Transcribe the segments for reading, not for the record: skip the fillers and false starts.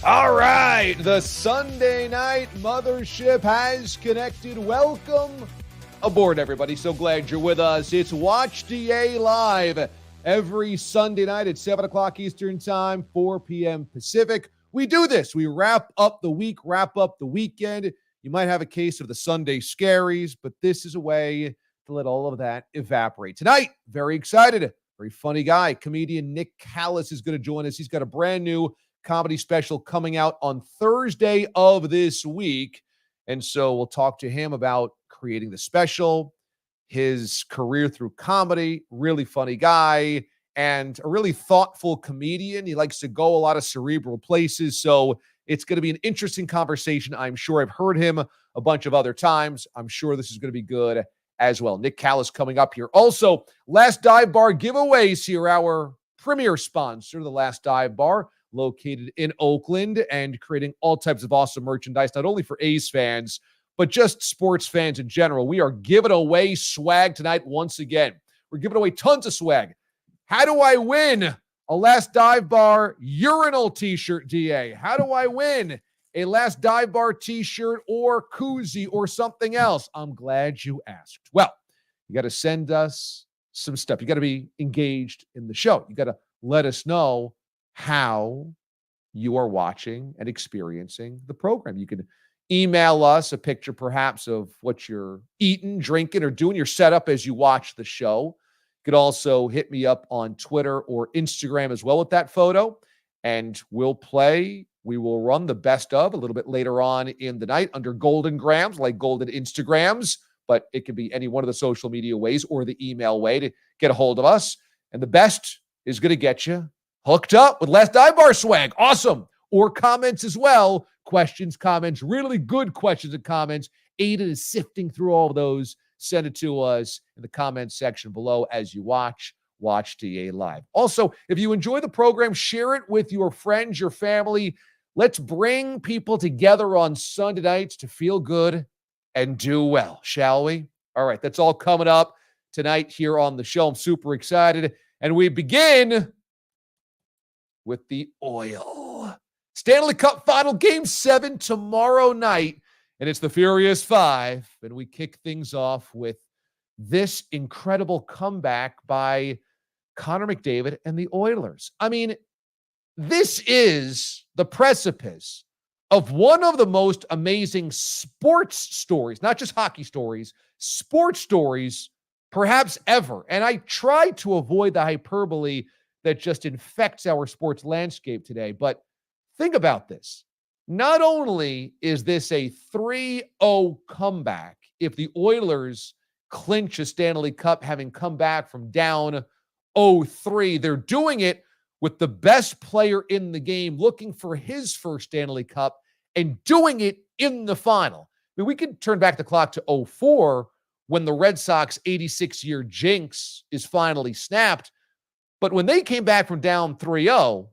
All right, the Sunday night mothership has connected. Welcome aboard, everybody. So glad you're with us. It's Watch DA Live every Sunday night at 7 o'clock Eastern Time, 4 p.m. Pacific. We do this. We wrap up the week, wrap up the weekend. You might have a case of the Sunday scaries, but this is a way to let all of that evaporate. Tonight, very excited, very funny guy, comedian Nick Callas is going to join us. He's got a brand new comedy special coming out on Thursday of this week. And so we'll talk to him about creating the special, his career through comedy, really funny guy, and a really thoughtful comedian. He likes to go a lot of cerebral places. So it's going to be an interesting conversation. I'm sure I've heard him a bunch of other times. I'm sure this is going to be good as well. Nick Callas coming up here. Also, Last Dive Bar giveaways here. Our premier sponsor, the Last Dive Bar, located in Oakland and creating all types of awesome merchandise, not only for A's fans, but just sports fans in general. We are giving away swag tonight once again. We're giving away tons of swag. How do I win a Last Dive Bar urinal t-shirt, DA? How do I win a Last Dive Bar t-shirt or koozie or something else? I'm glad you asked. Well, you got to send us some stuff. You got to be engaged in the show. You got to let us know how you are watching and experiencing the program. You can email us a picture perhaps of what you're eating, drinking, or doing your setup as you watch the show. You could also hit me up on Twitter or Instagram as well with that photo, and we will run the best of a little bit later on in the night under Golden Grams, like Golden Instagrams, but it could be any one of the social media ways or the email way to get a hold of us. And the best is going to get you hooked up with Last Dive Bar swag. Awesome. Or comments as well. Questions, comments, really good questions and comments. Aidan is sifting through all of those. Send it to us in the comments section below as you watch DA Live. Also, if you enjoy the program, share it with your friends, your family. Let's bring people together on Sunday nights to feel good and do well, shall we? All right, that's all coming up tonight here on the show. I'm super excited. And we begin with the oil. Stanley Cup Final Game 7 tomorrow night, and it's the Furious Five. And we kick things off with this incredible comeback by Connor McDavid and the Oilers. I mean, this is the precipice of one of the most amazing sports stories, not just hockey stories, sports stories perhaps ever. And I try to avoid the hyperbole that just infects our sports landscape today. But think about this. Not only is this a 3-0 comeback, if the Oilers clinch a Stanley Cup having come back from down 0-3, they're doing it with the best player in the game looking for his first Stanley Cup and doing it in the final. I mean, we could turn back the clock to 0-4 when the Red Sox 86-year jinx is finally snapped. But when they came back from down 3-0,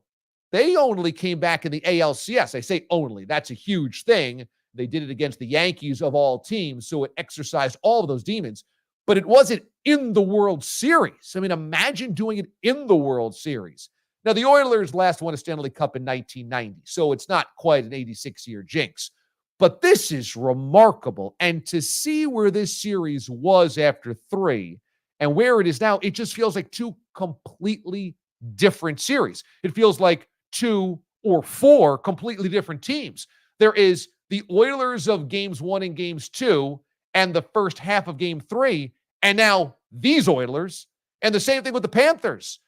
they only came back in the ALCS. I say only. That's a huge thing. They did it against the Yankees of all teams, so it exercised all of those demons. But it wasn't in the World Series. I mean, imagine doing it in the World Series. Now, the Oilers last won a Stanley Cup in 1990, so it's not quite an 86-year jinx. But this is remarkable. And to see where this series was after 3 and where it is now, it just feels like two completely different series. It feels like 2 or 4 completely different teams. There is the Oilers of games 1 and games 2 and the first half of game 3, and now these Oilers, and the same thing with the Panthers.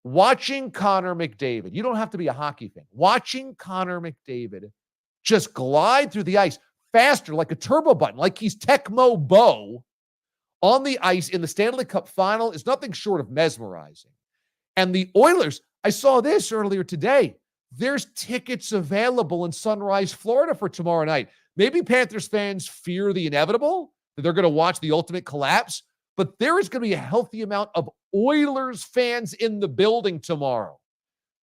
Watching Connor McDavid, you don't have to be a hockey fan. Watching Connor McDavid just glide through the ice faster like a turbo button, like he's Tecmo Bo on the ice in the Stanley Cup Final is nothing short of mesmerizing. And the Oilers, I saw this earlier today. There's tickets available in Sunrise, Florida for tomorrow night. Maybe Panthers fans fear the inevitable, that they're going to watch the ultimate collapse, but there is going to be a healthy amount of Oilers fans in the building tomorrow.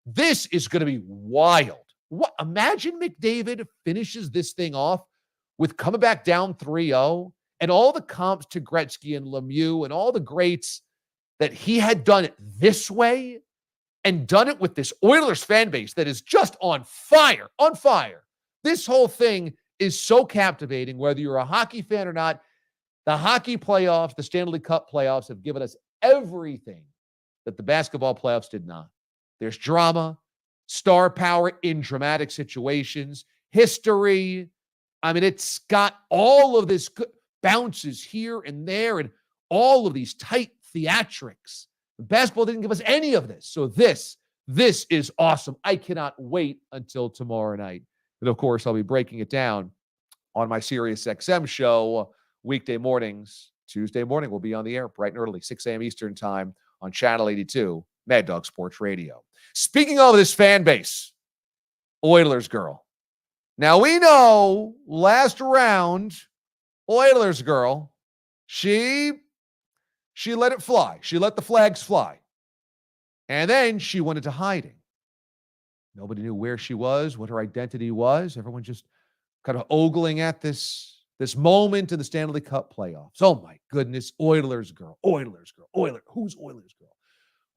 This is going to be wild. Imagine McDavid finishes this thing off with coming back down 3-0 and all the comps to Gretzky and Lemieux and all the greats that he had done it this way. and done it with this Oilers fan base that is just on fire, on fire. This whole thing is so captivating, whether you're a hockey fan or not. The hockey playoffs, the Stanley Cup playoffs have given us everything that the basketball playoffs did not. There's drama, star power in dramatic situations, history. I mean, it's got all of this bounces here and there and all of these tight theatrics. Basketball didn't give us any of this. So this is awesome. I cannot wait until tomorrow night. And of course, I'll be breaking it down on my SiriusXM show weekday mornings. Tuesday morning, we'll be on the air bright and early, 6 a.m. Eastern time on Channel 82, Mad Dog Sports Radio. Speaking of this fan base, Oilers girl. Now we know last round, Oilers girl, she let it fly. She let the flags fly. And then she went into hiding. Nobody knew where she was, what her identity was. Everyone just kind of ogling at this moment in the Stanley Cup playoffs. Oh, my goodness. Oilers girl. Who's Oilers girl?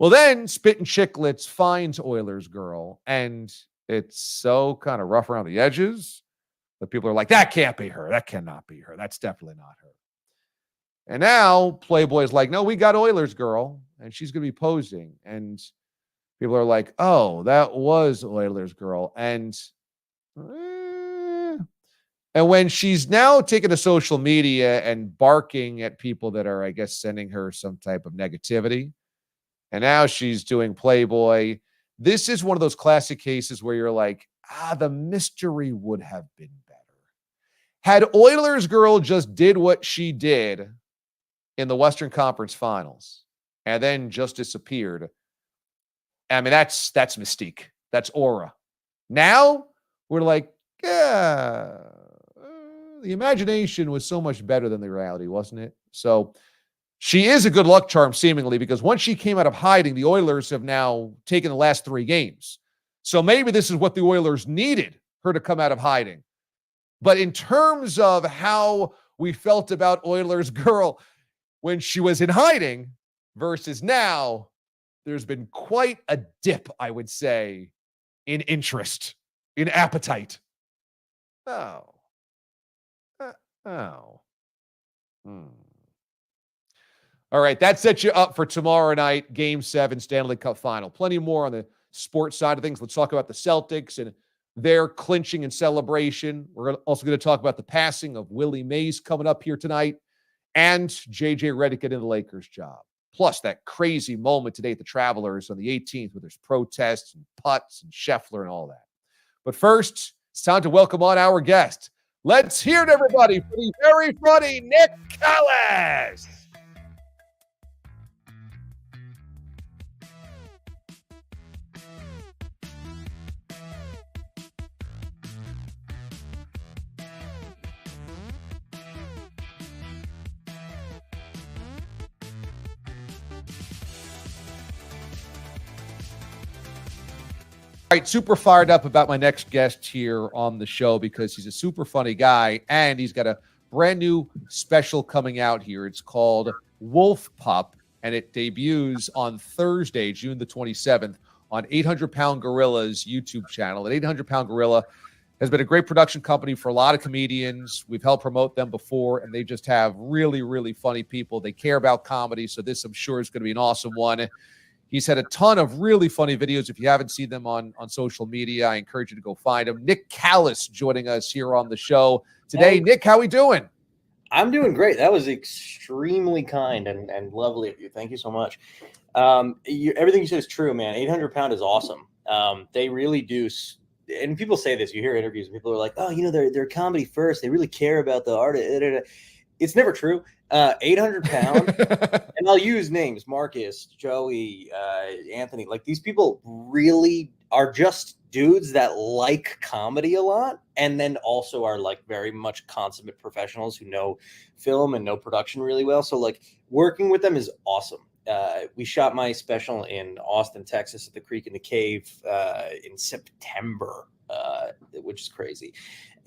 Well, then Spittin' Chicklets finds Oilers girl, and it's so kind of rough around the edges that people are like, that can't be her. That cannot be her. That's definitely not her. And now Playboy's like, no, we got Oilers girl, and she's going to be posing. And people are like, oh, that was Oilers girl. And when she's now taken to social media and barking at people that are, I guess, sending her some type of negativity, and now she's doing Playboy, this is one of those classic cases where you're like, the mystery would have been better. Had Oilers girl just did what she did in the Western Conference Finals and then just disappeared, I mean, that's mystique. That's aura. Now we're like, yeah, the imagination was so much better than the reality, wasn't it? So she is a good luck charm, seemingly, because once she came out of hiding, the Oilers have now taken the last 3 games. So maybe this is what the Oilers needed, her to come out of hiding. But in terms of how we felt about Oilers girl when she was in hiding versus now, there's been quite a dip, I would say, in interest, in appetite. All right, that sets you up for tomorrow night, Game 7, Stanley Cup Final. Plenty more on the sports side of things. Let's talk about the Celtics and their clinching and celebration. We're also going to talk about the passing of Willie Mays coming up here tonight and J.J. Redick getting the Lakers job. Plus that crazy moment today at the Travelers on the 18th where there's protests and putts and Scheffler and all that. But first, it's time to welcome on our guest. Let's hear it, everybody, for the very funny Nick Callas. All right, super fired up about my next guest here on the show because he's a super funny guy and he's got a brand new special coming out here. It's called Wolf Pup, and it debuts on Thursday, June the 27th on 800 Pound Gorilla's YouTube channel. And 800 Pound Gorilla has been a great production company for a lot of comedians. We've helped promote them before, and they just have really, really funny people. They care about comedy, so this, I'm sure, is going to be an awesome one. He's had a ton of really funny videos. If you haven't seen them on social media, I encourage you to go find them. Nick Callas joining us here on the show today. Hey, Nick, how we doing? I'm doing great. That was extremely kind and lovely of you. Thank you so much. Everything you said is true, man. 800 Pound is awesome. They really do. And people say this. You hear interviews, and people are like, oh, they're comedy first. They really care about the art. It's never true. 800 Pound, and I'll use names, Marcus, Joey, Anthony. Like, these people really are just dudes that like comedy a lot, and then also are like very much consummate professionals who know film and know production really well. So like working with them is awesome. We shot my special in Austin, Texas at the Creek in the Cave in September, which is crazy.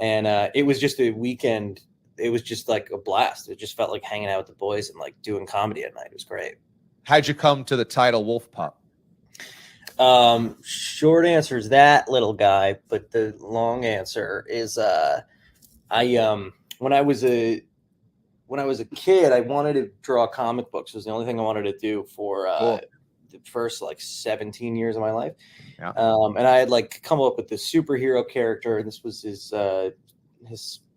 And it was just a weekend. It was just like a blast. It just felt like hanging out with the boys and like doing comedy at night. It was great. How'd you come to the title Wolf Pup? Short answer is that little guy, but the long answer is when I was a kid, I wanted to draw comic books. It was the only thing I wanted to do for Cool. the first like 17 years of my life. Yeah. And I had like come up with this superhero character, and this was his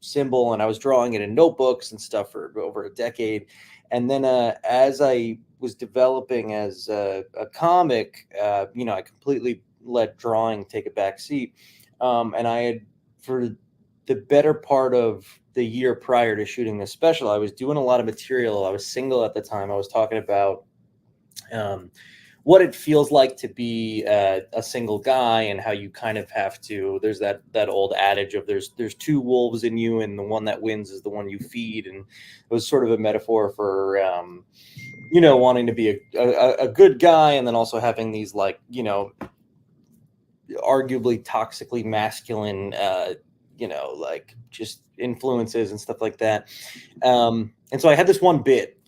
symbol, and I was drawing it in notebooks and stuff for over a decade. And then as I was developing as a comic, I completely let drawing take a back seat. And I had, for the better part of the year prior to shooting this special, I was doing a lot of material. I was single at the time. I was talking about what it feels like to be a single guy, and how you kind of have to, there's that old adage of there's two wolves in you, and the one that wins is the one you feed. And it was sort of a metaphor for wanting to be a good guy, and then also having these like arguably toxically masculine like just influences and stuff like that. And so I had this one bit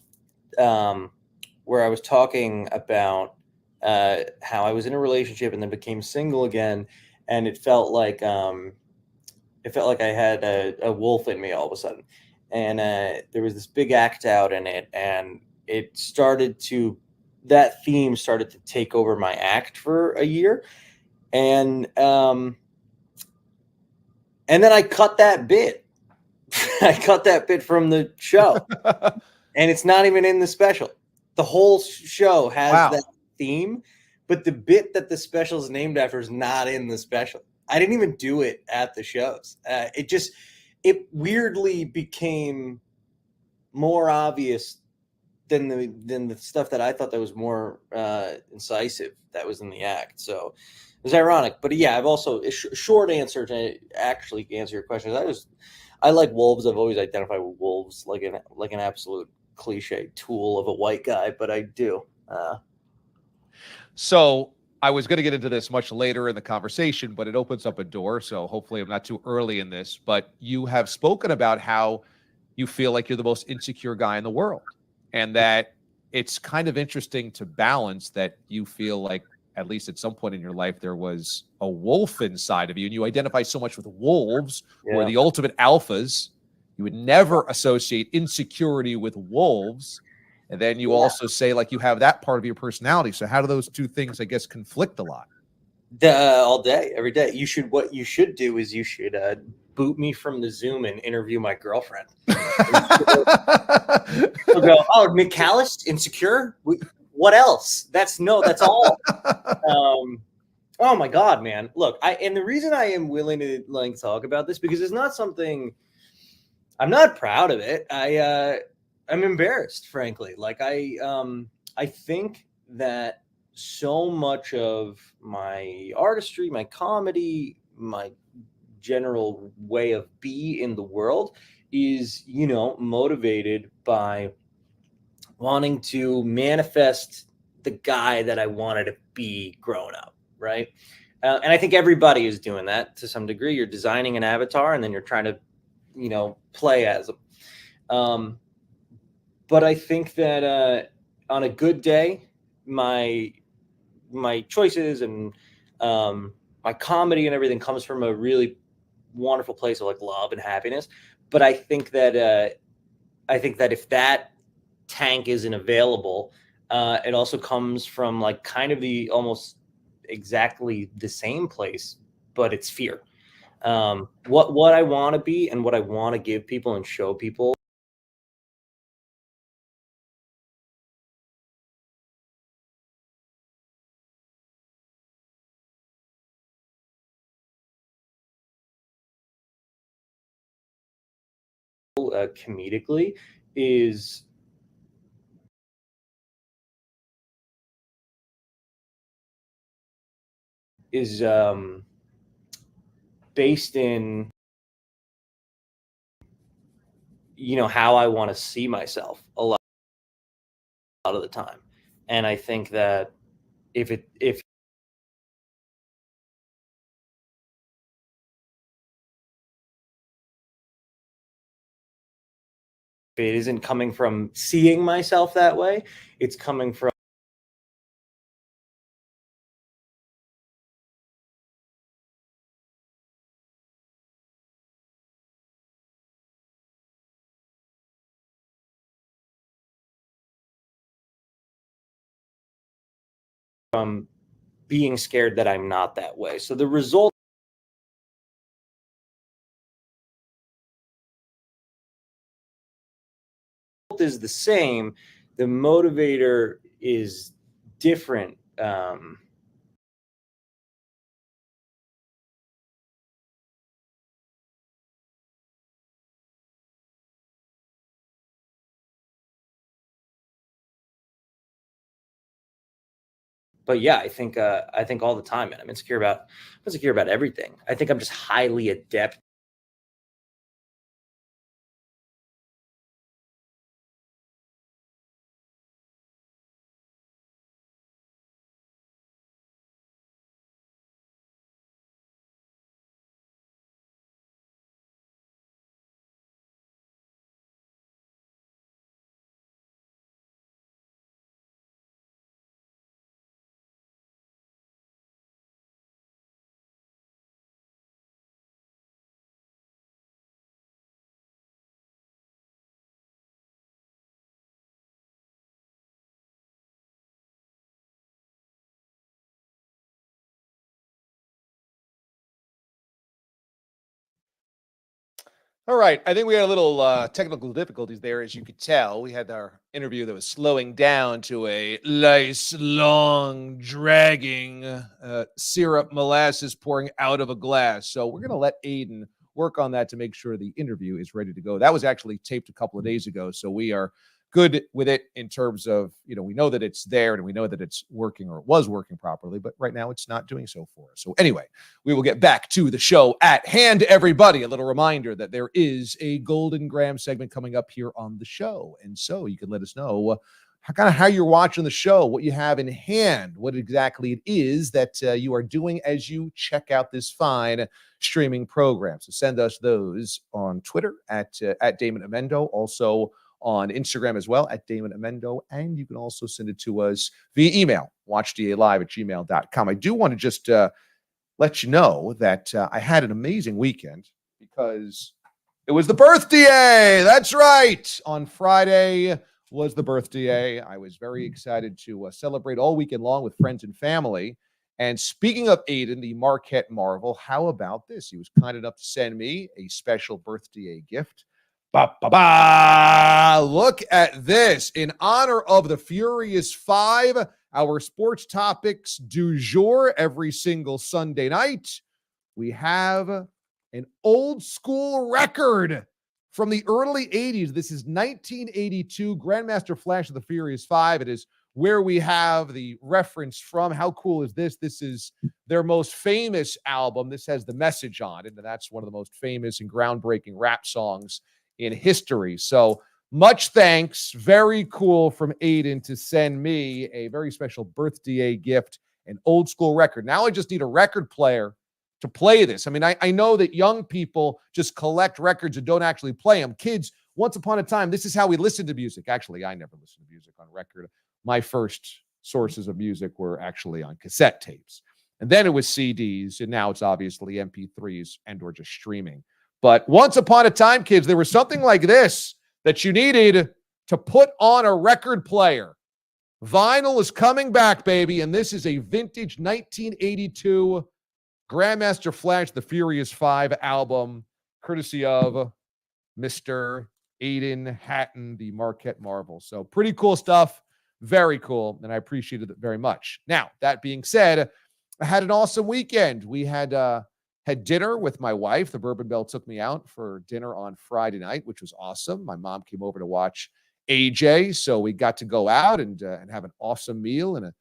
where I was talking about how I was in a relationship and then became single again, and it felt like I had a wolf in me all of a sudden. And there was this big act out in it, and that theme started to take over my act for a year. And then I cut that bit. I cut that bit from the show, and it's not even in the special. The whole show has that theme, but the bit that the special is named after is not in the special. I didn't even do it at the shows. It weirdly became more obvious than the stuff that I thought that was more incisive that was in the act. So it was ironic. But yeah, I've also short answer to actually answer your question. I like wolves. I've always identified with wolves like an absolute cliche tool of a white guy, but I do. So I was going to get into this much later in the conversation, but it opens up a door. So hopefully I'm not too early in this, but you have spoken about how you feel like you're the most insecure guy in the world, and that it's kind of interesting to balance that. You feel like at least at some point in your life, there was a wolf inside of you, and you identify so much with wolves, who are the ultimate alphas. You would never associate insecurity with wolves. And then you also say like you have that part of your personality. So how do those two things, I guess, conflict a lot? All day, every day. What you should do is you should boot me from the Zoom and interview my girlfriend. She'll go, oh, Nick Callas, insecure? What else? That's all. Oh my God, man. Look, and the reason I am willing to like talk about this, because it's not something, I'm not proud of it. I'm embarrassed, frankly. Like I think that so much of my artistry, my comedy, my general way of be in the world is, motivated by wanting to manifest the guy that I wanted to be growing up, right? And I think everybody is doing that to some degree. You're designing an avatar, and then you're trying to, play as them. But I think that on a good day, my choices and my comedy and everything comes from a really wonderful place of like love and happiness. But I think that if that tank isn't available, it also comes from like kind of the almost exactly the same place, but it's fear. What I want to be and what I want to give people and show people comedically is based in how I want to see myself a lot of the time. And I think that if it isn't coming from seeing myself that way, it's coming from from being scared that I'm not that way. So the result is the same. The motivator is different. But yeah, I think all the time, man. I'm insecure about everything. I think I'm just highly adept. All right. I think we had a little technical difficulties there, as you could tell. We had our interview that was slowing down to a nice, long, dragging syrup molasses pouring out of a glass. So we're going to let Aidan work on that to make sure the interview is ready to go. That was actually taped a couple of days ago. So we are good with it in terms of, we know that it's there and we know that it's working, or it was working properly, but right now it's not doing so for us. So anyway, we will get back to the show at hand, everybody. A little reminder that there is a Golden Graham segment coming up here on the show. And so you can let us know how you're watching the show, what you have in hand, what exactly it is that you are doing as you check out this fine streaming program. So send us those on Twitter at Damon Amendo, also on Instagram as well at Damon Amendo. And you can also send it to us via email, watchdalive@gmail.com. I do want to just let you know that I had an amazing weekend because it was the birthday. That's right. On Friday was the birthday. I was very excited to celebrate all weekend long with friends and family. And speaking of Aidan, the Marquette Marvel, how about this? He was kind enough to send me a special birthday gift. Ba-ba-ba! Look at this. In honor of the Furious Five, our sports topics du jour every single Sunday night, we have an old school record from the early 80s. This is 1982 Grandmaster Flash of the Furious Five. It is where we have the reference from. How cool is this? This is their most famous album. This has The Message on it, and that's one of the most famous and groundbreaking rap songs in history. So much thanks. Very cool from Aidan to send me a very special birthday gift, an old school record. Now I just need a record player to play this. I mean, I know that young people just collect records and don't actually play them. Kids, once upon a time, this is how we listened to music. Actually, I never listened to music on record. My first sources of music were actually on cassette tapes. And then it was CDs, and now it's obviously MP3s and or just streaming. But once upon a time, kids, there was something like this that you needed to put on a record player. Vinyl is coming back, baby, and this is a vintage 1982 Grandmaster Flash, the Furious Five album, courtesy of Mr. Aidan Hatton, the Marquette Marvel. So pretty cool stuff. Very cool, and I appreciated it very much. Now, that being said, I had an awesome weekend. We had dinner with my wife. The Bourbon Bell took me out for dinner on Friday night, which was awesome. My mom came over to watch AJ, so we got to go out and have an awesome meal and a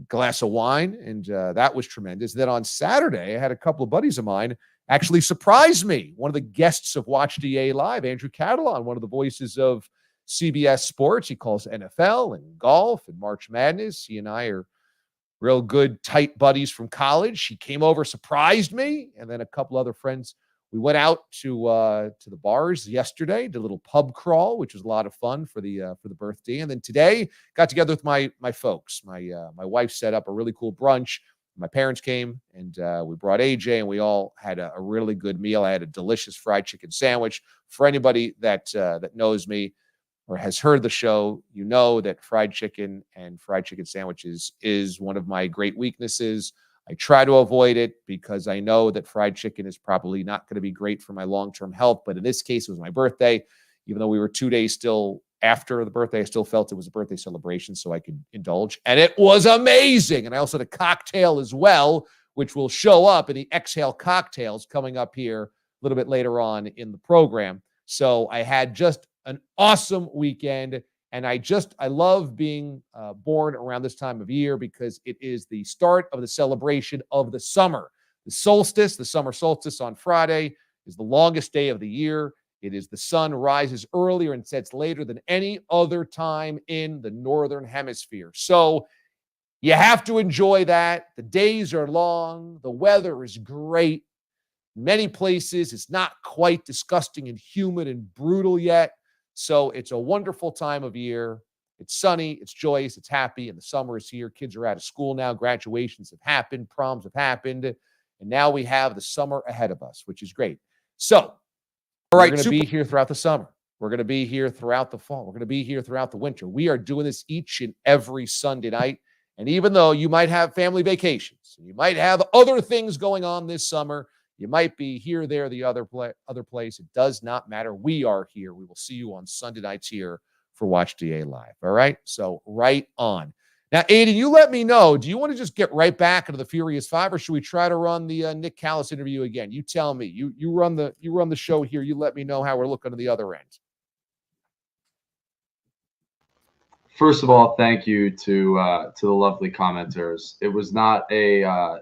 glass of wine, and that was tremendous. Then on Saturday, I had a couple of buddies of mine actually surprise me. One of the guests of Watch DA Live, Andrew Catalan, one of the voices of CBS Sports. He calls NFL and golf and March Madness. He and I are real good, tight buddies from college. He came over, surprised me, and then a couple other friends. We went out to the bars yesterday, did a little pub crawl, which was a lot of fun for the birthday. And then today, got together with my folks. My wife set up a really cool brunch. My parents came, and we brought AJ, and we all had a really good meal. I had a delicious fried chicken sandwich. For anybody that knows me, or has heard the show, you know that fried chicken and fried chicken sandwiches is one of my great weaknesses. I try to avoid it because I know that fried chicken is probably not going to be great for my long-term health. But in this case, it was my birthday. Even though we were 2 days still after the birthday, I still felt it was a birthday celebration, so I could indulge. And it was amazing. And I also had a cocktail as well, which will show up in the Exhale cocktails coming up here a little bit later on in the program. So I had just an awesome weekend. And I love being born around this time of year because it is the start of the celebration of the summer. The solstice, the summer solstice on Friday, is the longest day of the year. It is the sun rises earlier and sets later than any other time in the Northern Hemisphere. So you have to enjoy that. The days are long. The weather is great. Many places, it's not quite disgusting and humid and brutal yet. So it's a wonderful time of year. It's sunny, it's joyous, it's happy, and the summer is here. Kids are out of school now. Graduations have happened. Proms have happened. And now we have the summer ahead of us, which is great. So, all right, we're going to be here throughout the summer. We're going to be here throughout the fall. We're going to be here throughout the winter. We are doing this each and every Sunday night. And even though you might have family vacations, and you might have other things going on this summer, you might be here, there, the other place. It does not matter. We are here. We will see you on Sunday nights here for Watch DA Live. All right? So right on. Now, Aidan, you let me know. Do you want to just get right back into the Furious Five, or should we try to run the Nick Callas interview again? You tell me. You run the show here. You let me know how we're looking on the other end. First of all, thank you to the lovely commenters. It was not a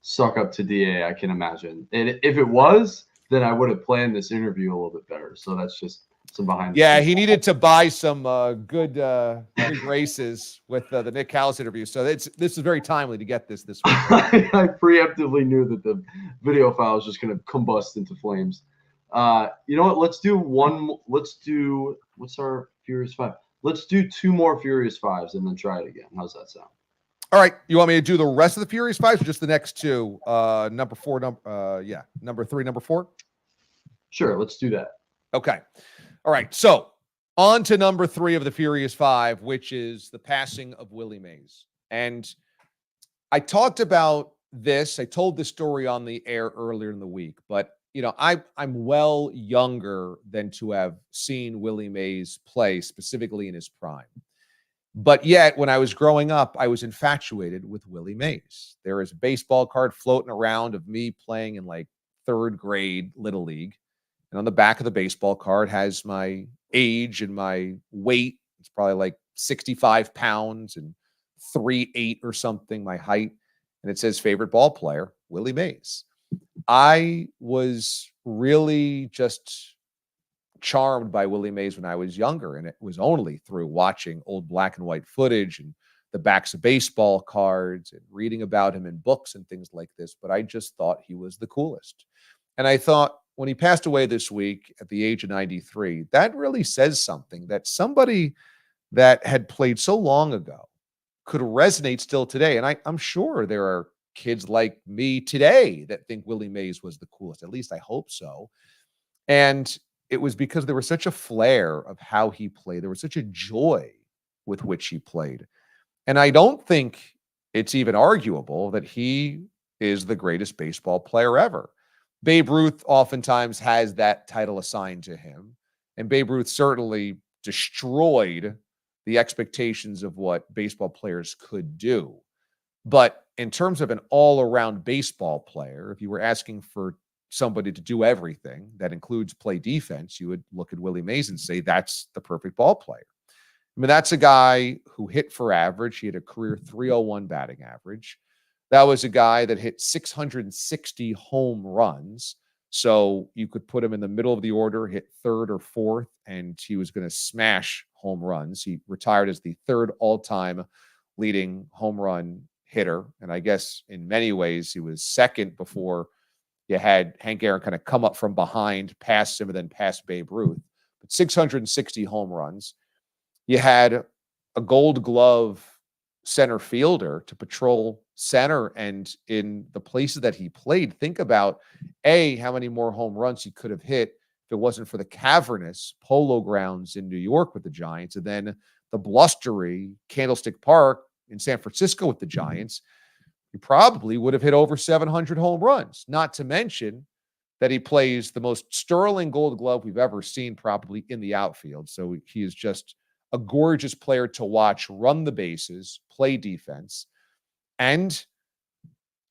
suck up to DA, I can imagine. And if it was, then I would have planned this interview a little bit better. So that's just some behind the scenes. He needed to buy some good graces with the Nick Callas interview. So this is very timely to get this week. I preemptively knew that the video file was just going to combust into flames. You know what? Let's do what's our Furious Five? Let's do 2 more Furious Fives and then try it again. How's that sound? All right. You want me to do the rest of the Furious Fives or just the next 2? Number 4, number 3, number 4? Sure, let's do that. Okay. All right. So on to number 3 of the Furious 5, which is the passing of Willie Mays. And I talked about this. I told this story on the air earlier in the week, but I'm well younger than to have seen Willie Mays play, specifically in his prime. But yet, when I was growing up, I was infatuated with Willie Mays. There is a baseball card floating around of me playing in like 3rd grade Little League. And on the back of the baseball card has my age and my weight. It's probably like 65 pounds and 3'8" or something, my height. And it says favorite ball player, Willie Mays. I was really just charmed by Willie Mays when I was younger, and it was only through watching old black and white footage and the backs of baseball cards and reading about him in books and things like this. But I just thought he was the coolest. And I thought when he passed away this week at the age of 93, that really says something, that somebody that had played so long ago could resonate still today. And I'm sure there are kids like me today that think Willie Mays was the coolest. At least I hope so. And it was because there was such a flair of how he played. There was such a joy with which he played. And I don't think it's even arguable that he is the greatest baseball player ever. Babe Ruth oftentimes has that title assigned to him. And Babe Ruth certainly destroyed the expectations of what baseball players could do. But in terms of an all-around baseball player, if you were asking for somebody to do everything that includes play defense, you would look at Willie Mays and say that's the perfect ball player. I mean, that's a guy who hit for average. He had a career 301 batting average. That was a guy that hit 660 home runs. So you could put him in the middle of the order, hit 3rd or 4th, and he was going to smash home runs. He retired as the 3rd all-time leading home run hitter. And I guess in many ways he was 2nd before you had Hank Aaron kind of come up from behind, pass him, and then pass Babe Ruth. But 660 home runs. You had a Gold Glove center fielder to patrol center, and in the places that he played, think about how many more home runs he could have hit if it wasn't for the cavernous Polo Grounds in New York with the Giants, and then the blustery Candlestick Park in San Francisco with the Giants, he probably would have hit over 700 home runs. Not to mention that he plays the most sterling Gold Glove we've ever seen probably in the outfield. So he is just a gorgeous player to watch run the bases, play defense, and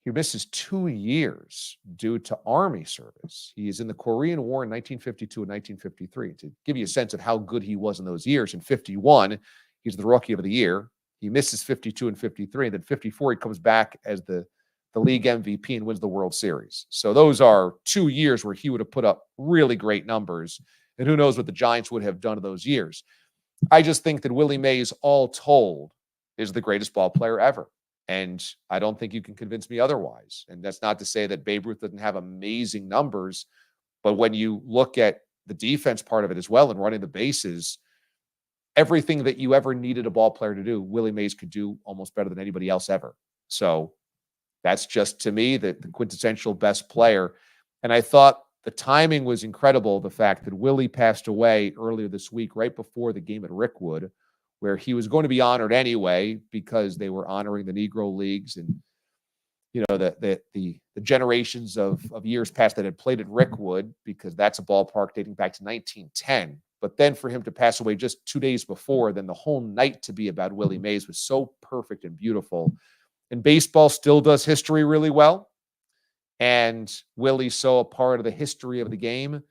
he misses 2 years due to Army service. He is in the Korean War in 1952 and 1953. To give you a sense of how good he was in those years, in 51, he's the Rookie of the Year. He misses 52 and 53, and then 54, he comes back as the league MVP and wins the World Series. So those are 2 years where he would have put up really great numbers, and who knows what the Giants would have done in those years. I just think that Willie Mays, all told, is the greatest ball player ever. And I don't think you can convince me otherwise. And that's not to say that Babe Ruth didn't have amazing numbers, but when you look at the defense part of it as well and running the bases, everything that you ever needed a ball player to do, Willie Mays could do almost better than anybody else ever. So that's just, to me, the quintessential best player. And I thought the timing was incredible, the fact that Willie passed away earlier this week, right before the game at Rickwood, where he was going to be honored anyway because they were honoring the Negro Leagues and, you know, the generations of years past that had played at Rickwood, because that's a ballpark dating back to 1910. But then for him to pass away just 2 days before, then the whole night to be about Willie Mays was so perfect and beautiful. And baseball still does history really well. And Willie's so a part of the history of the game.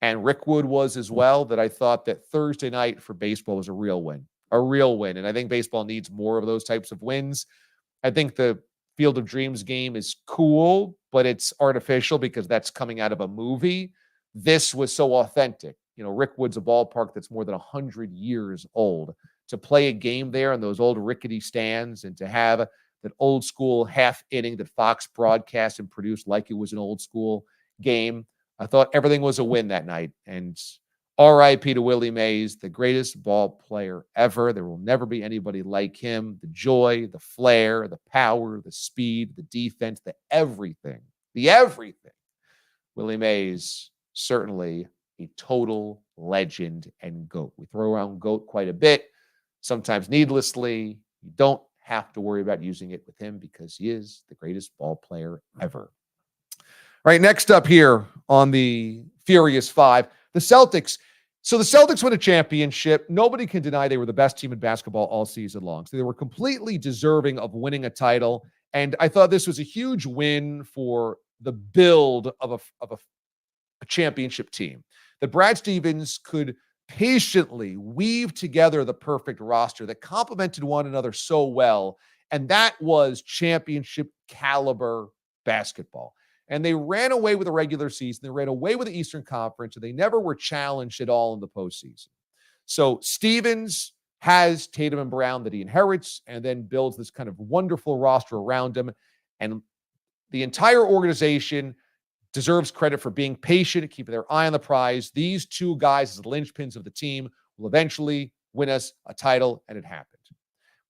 And Rickwood was as well, that I thought that Thursday night for baseball was a real win. A real win. And I think baseball needs more of those types of wins. I think the Field of Dreams game is cool, but it's artificial because that's coming out of a movie. This was so authentic. You know, Rickwood's a ballpark that's more than 100 years old. To play a game there in those old rickety stands and to have that old school half inning that Fox broadcast and produced like it was an old school game, I thought everything was a win that night. And R.I.P. to Willie Mays, the greatest ball player ever. There will never be anybody like him. The joy, the flair, the power, the speed, the defense, the everything. Willie Mays, certainly a total legend and GOAT. We throw around GOAT quite a bit, sometimes needlessly. You don't have to worry about using it with him because he is the greatest ball player ever. All right, next up here on the Furious Five, the Celtics. So the Celtics win a championship. Nobody can deny they were the best team in basketball all season long. So they were completely deserving of winning a title. And I thought this was a huge win for the build of a championship team. That Brad Stevens could patiently weave together the perfect roster that complemented one another so well. And that was championship caliber basketball. And they ran away with the regular season. They ran away with the Eastern Conference, and they never were challenged at all in the postseason. So Stevens has Tatum and Brown that he inherits and then builds this kind of wonderful roster around him. And the entire organization deserves credit for being patient, keeping their eye on the prize. These two guys, as the linchpins of the team, will eventually win us a title, and it happened.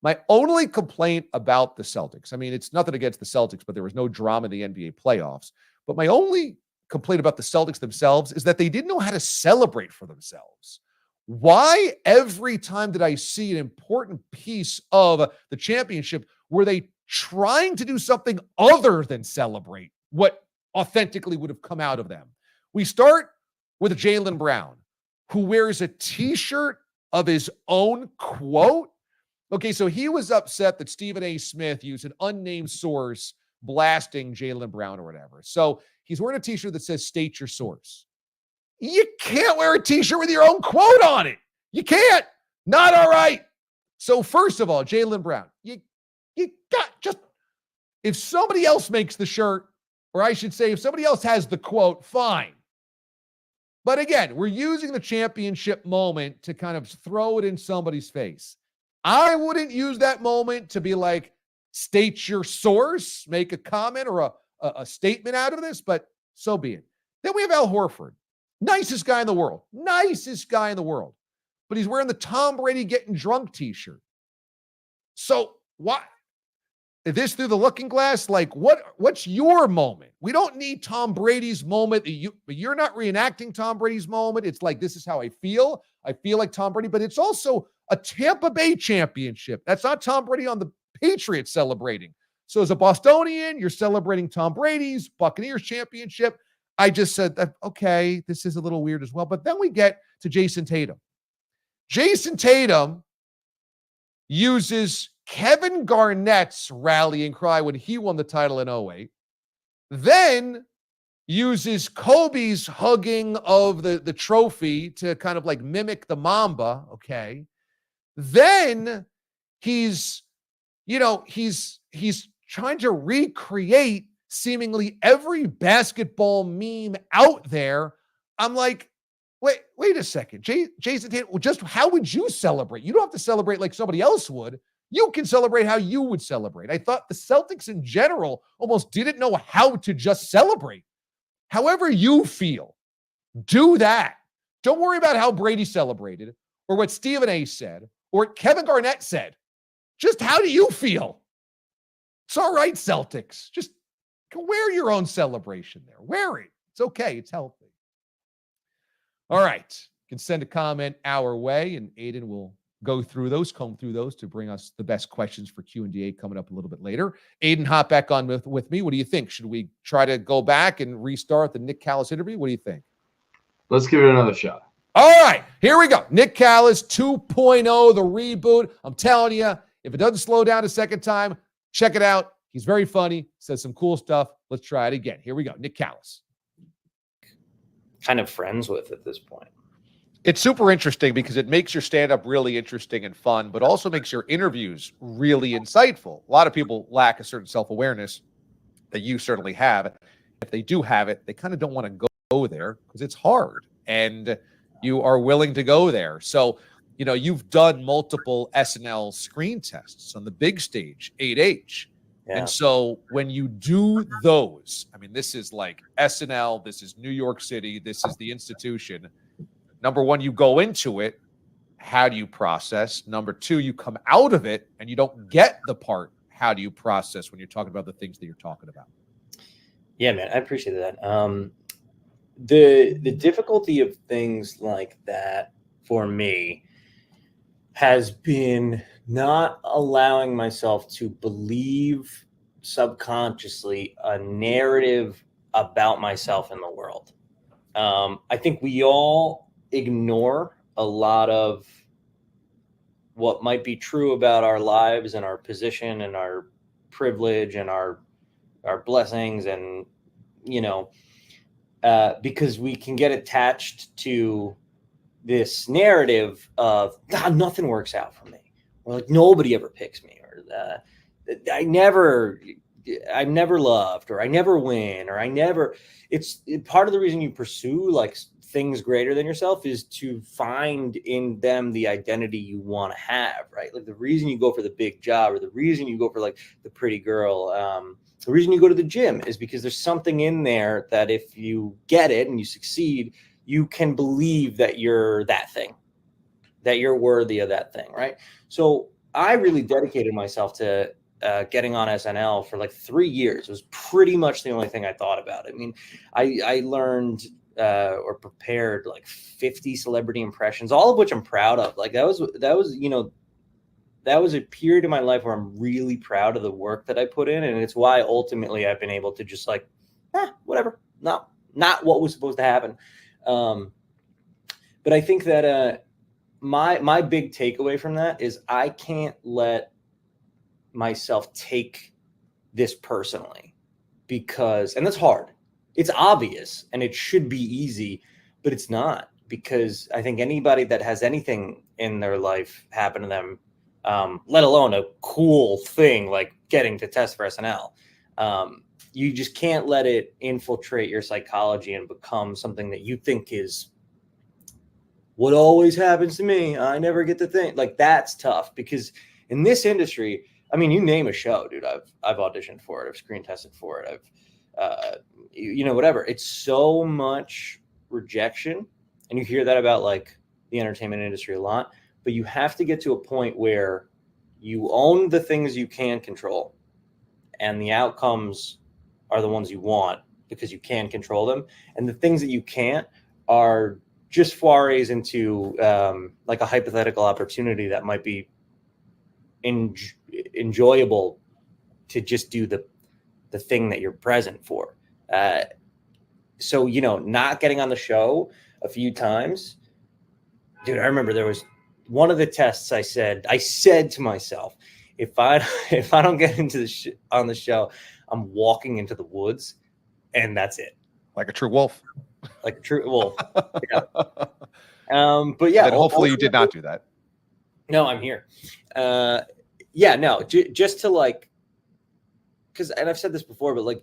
My only complaint about the Celtics, I mean, it's nothing against the Celtics, but there was no drama in the NBA playoffs. But my only complaint about the Celtics themselves is that they didn't know how to celebrate for themselves. Why every time that I see an important piece of the championship were they trying to do something other than celebrate what authentically would have come out of them? We start with Jaylen Brown, who wears a t-shirt of his own quote. Okay, so he was upset that Stephen A. Smith used an unnamed source blasting Jaylen Brown or whatever. So he's wearing a t-shirt that says state your source. You can't wear a t-shirt with your own quote on it. You can't. Not all right. So first of all, Jaylen Brown, you got just, if somebody else makes the shirt, or I should say if somebody else has the quote, fine. But again, we're using the championship moment to kind of throw it in somebody's face. I wouldn't use that moment to be like, state your source, make a comment or a statement out of this, but so be it. Then we have Al Horford, nicest guy in the world, but he's wearing the Tom Brady getting drunk t-shirt. So why? this through the looking glass? Like, what's your moment? We don't need Tom Brady's moment. You're not reenacting Tom Brady's moment. It's like, this is how I feel. I feel like Tom Brady, but it's also a Tampa Bay championship. That's not Tom Brady on the Patriots celebrating. So as a Bostonian, you're celebrating Tom Brady's Buccaneers championship. I just said that, okay, this is a little weird as well. But then we get to Jason Tatum. Jason Tatum uses Kevin Garnett's rallying cry when he won the title in 2008, then uses Kobe's hugging of the trophy to kind of like mimic the Mamba, okay? Then he's trying to recreate seemingly every basketball meme out there. I'm like, wait a second. Jason Tatum, just how would you celebrate? You don't have to celebrate like somebody else would. You can celebrate how you would celebrate. I thought the Celtics in general almost didn't know how to just celebrate. However you feel, do that. Don't worry about how Brady celebrated or what Stephen A. said or what Kevin Garnett said. Just how do you feel? It's all right, Celtics. Just wear your own celebration there. Wear it. It's okay. It's healthy. All right. You can send a comment our way, and Aidan will comb through those to bring us the best questions for Q&DA coming up a little bit later. Aidan, hop back on with me. What do you think? Should we try to go back and restart the Nick Callas interview? What do you think? Let's give it another shot. All right. Here we go. Nick Callas 2.0, the reboot. I'm telling you, if it doesn't slow down a second time, check it out. He's very funny, says some cool stuff. Let's try it again. Here we go. Nick Callas. Kind of friends with at this point. It's super interesting because it makes your stand-up really interesting and fun, but also makes your interviews really insightful. A lot of people lack a certain self-awareness that you certainly have. If they do have it, they kind of don't want to go there because it's hard, and you are willing to go there. So, you've done multiple SNL screen tests on the big stage, 8H. Yeah. And so when you do those, I mean, this is like SNL, this is New York City, this is the institution. Number one, you go into it. How do you process? Number two, you come out of it and you don't get the part. How do you process when you're talking about the things that you're talking about? Yeah, man, I appreciate that. The difficulty of things like that for me has been not allowing myself to believe subconsciously a narrative about myself in the world. I think we all ignore a lot of what might be true about our lives and our position and our privilege and our blessings, and because we can get attached to this narrative of God, nothing works out for me, or like nobody ever picks me, or I'm never loved, or I never win, or it's part of the reason you pursue like things greater than yourself is to find in them the identity you want to have, right? Like the reason you go for the big job, or the reason you go for like the pretty girl, the reason you go to the gym is because there's something in there that if you get it and you succeed, you can believe that you're that thing, that you're worthy of that thing, right? So I really dedicated myself to getting on SNL for like 3 years. It was pretty much the only thing I thought about. I mean, I learned or prepared like 50 celebrity impressions, all of which I'm proud of. Like that was a period in my life where I'm really proud of the work that I put in. And it's why ultimately I've been able to just like, whatever, not what was supposed to happen. But I think that my big takeaway from that is I can't let myself take this personally, because, and that's hard. It's obvious and it should be easy, but it's not, because I think anybody that has anything in their life happen to them, let alone a cool thing like getting to test for SNL, you just can't let it infiltrate your psychology and become something that you think is what always happens to me. I never get to think. Like that's tough, because in this industry, I mean, you name a show, dude, I've auditioned for it, I've screen tested for it, I've whatever. It's so much rejection, and you hear that about like the entertainment industry a lot, but you have to get to a point where you own the things you can control and the outcomes are the ones you want because you can control them. And the things that you can't are just forays into like a hypothetical opportunity that might be enjoyable to just do the thing that you're present for. So, you know, not getting on the show a few times, dude, I remember there was one of the tests I said to myself, if I don't get into on the show, I'm walking into the woods and that's it. Like a true wolf. Like a true wolf. Yeah. But yeah, then hopefully you did not do that. No, I'm here. Yeah, no, just to like, because, and I've said this before, but like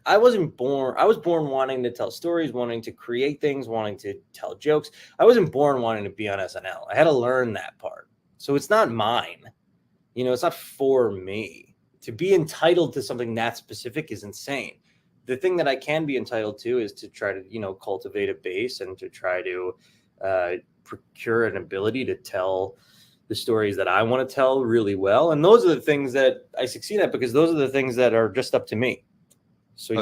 I was born wanting to tell stories, wanting to create things, wanting to tell jokes. I wasn't born wanting to be on SNL. I had to learn that part. So it's not mine. You know, it's not for me. To be entitled to something that specific is insane. The thing that I can be entitled to is to try to, you know, cultivate a base and to try to procure an ability to tell the stories that I want to tell really well. And those are the things that I succeed at because those are the things that are just up to me. So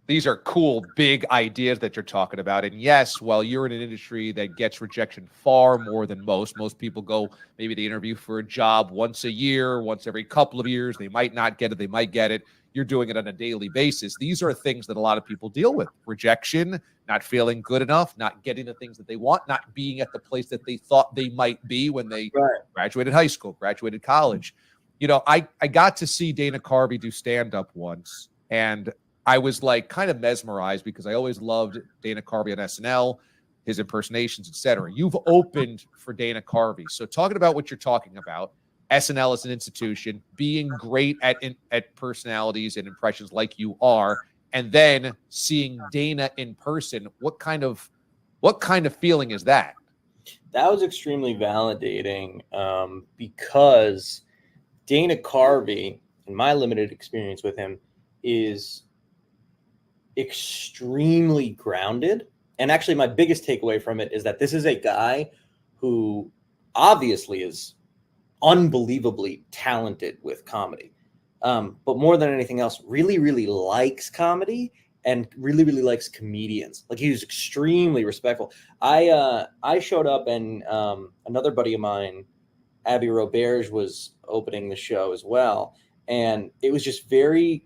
these are cool, big ideas that you're talking about. And yes, while you're in an industry that gets rejection far more than most people go, maybe they interview for a job once a year, once every couple of years. They might not get it. They might get it. You're doing it on a daily basis. These are things that a lot of people deal with. Rejection, not feeling good enough, not getting the things that they want, not being at the place that they thought they might be when they graduated high school, graduated college. You know, I got to see Dana Carvey do stand-up once. And I was like kind of mesmerized because I always loved Dana Carvey on SNL, his impersonations, etc. You've opened for Dana Carvey. So talking about what you're talking about, SNL as an institution, being great at personalities and impressions like you are, and then seeing Dana in person, what kind of feeling is that? That was extremely validating because Dana Carvey, in my limited experience with him, is extremely grounded. And actually my biggest takeaway from it is that this is a guy who obviously is unbelievably talented with comedy. But more than anything else, really, really likes comedy and really, really likes comedians. Like he was extremely respectful. I showed up and another buddy of mine, Abby Roberge, was opening the show as well. And it was just very,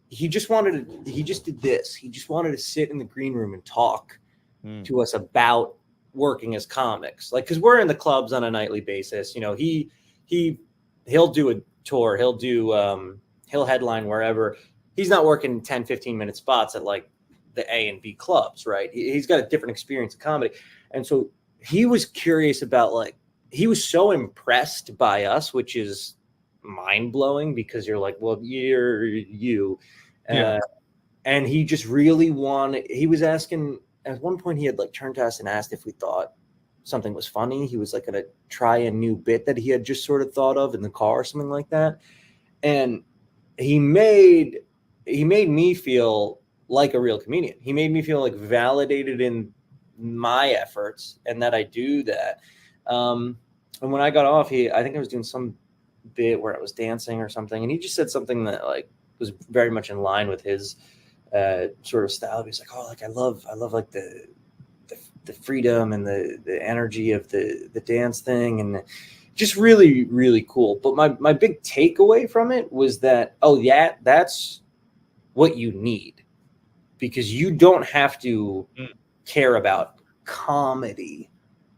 he just did this. He just wanted to sit in the green room and talk to us about working as comics. Like, cause we're in the clubs on a nightly basis. You know, he'll do a tour. He'll headline wherever. He's not working 10, 15 minute spots at like the A and B clubs, right? He's got a different experience of comedy. And so he was curious about, like, he was so impressed by us, which is mind blowing because you're like, well, you're you. Yeah. And he just really wanted, he was asking, at one point he had like turned to us and asked if we thought something was funny. He was like going to try a new bit that he had just sort of thought of in the car or something like that. And he made me feel like a real comedian. He made me feel like validated in my efforts and that I do that. And when I got off, I think I was doing some bit where I was dancing or something. And he just said something that like was very much in line with his sort of style. He was like, oh, like I love like the freedom and the energy of the dance thing. And just really, really cool. But my big takeaway from it was that, oh yeah, that's what you need, because you don't have to care about comedy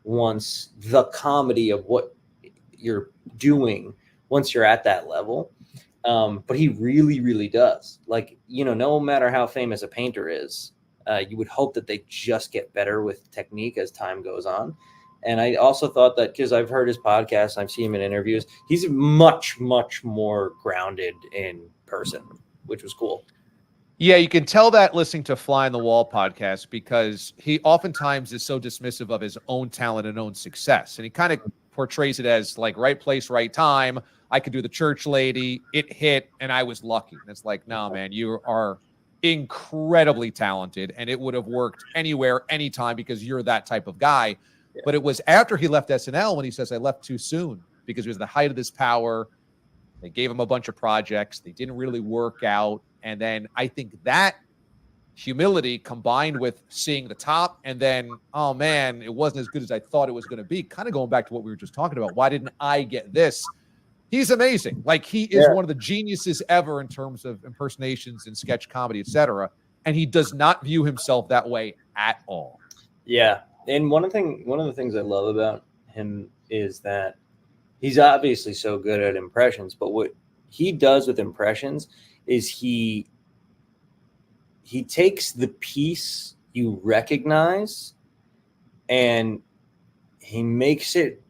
once the comedy of what you're doing, once you're at that level. But he really, really does. Like, you know, no matter how famous a painter is, you would hope that they just get better with technique as time goes on. And I also thought that, because I've heard his podcast, I've seen him in interviews, he's much, much more grounded in person, which was cool. Yeah, you can tell that listening to Fly on the Wall podcast, because he oftentimes is so dismissive of his own talent and own success. And he kind of portrays it as like right place, right time. I could do the church lady. It hit and I was lucky. And it's like, no, man, you are incredibly talented and it would have worked anywhere, anytime, because you're that type of guy. Yeah. But it was after he left SNL when he says, I left too soon, because it was the height of this power. They gave him a bunch of projects. They didn't really work out. And then I think that humility combined with seeing the top and then, oh man, it wasn't as good as I thought it was going to be. Kind of going back to what we were just talking about. Why didn't I get this? He's amazing. Like, he is one of the geniuses ever in terms of impersonations and sketch comedy, etc. And he does not view himself that way at all. Yeah. And one of the things I love about him is that he's obviously so good at impressions, but what he does with impressions is he takes the piece you recognize and he makes it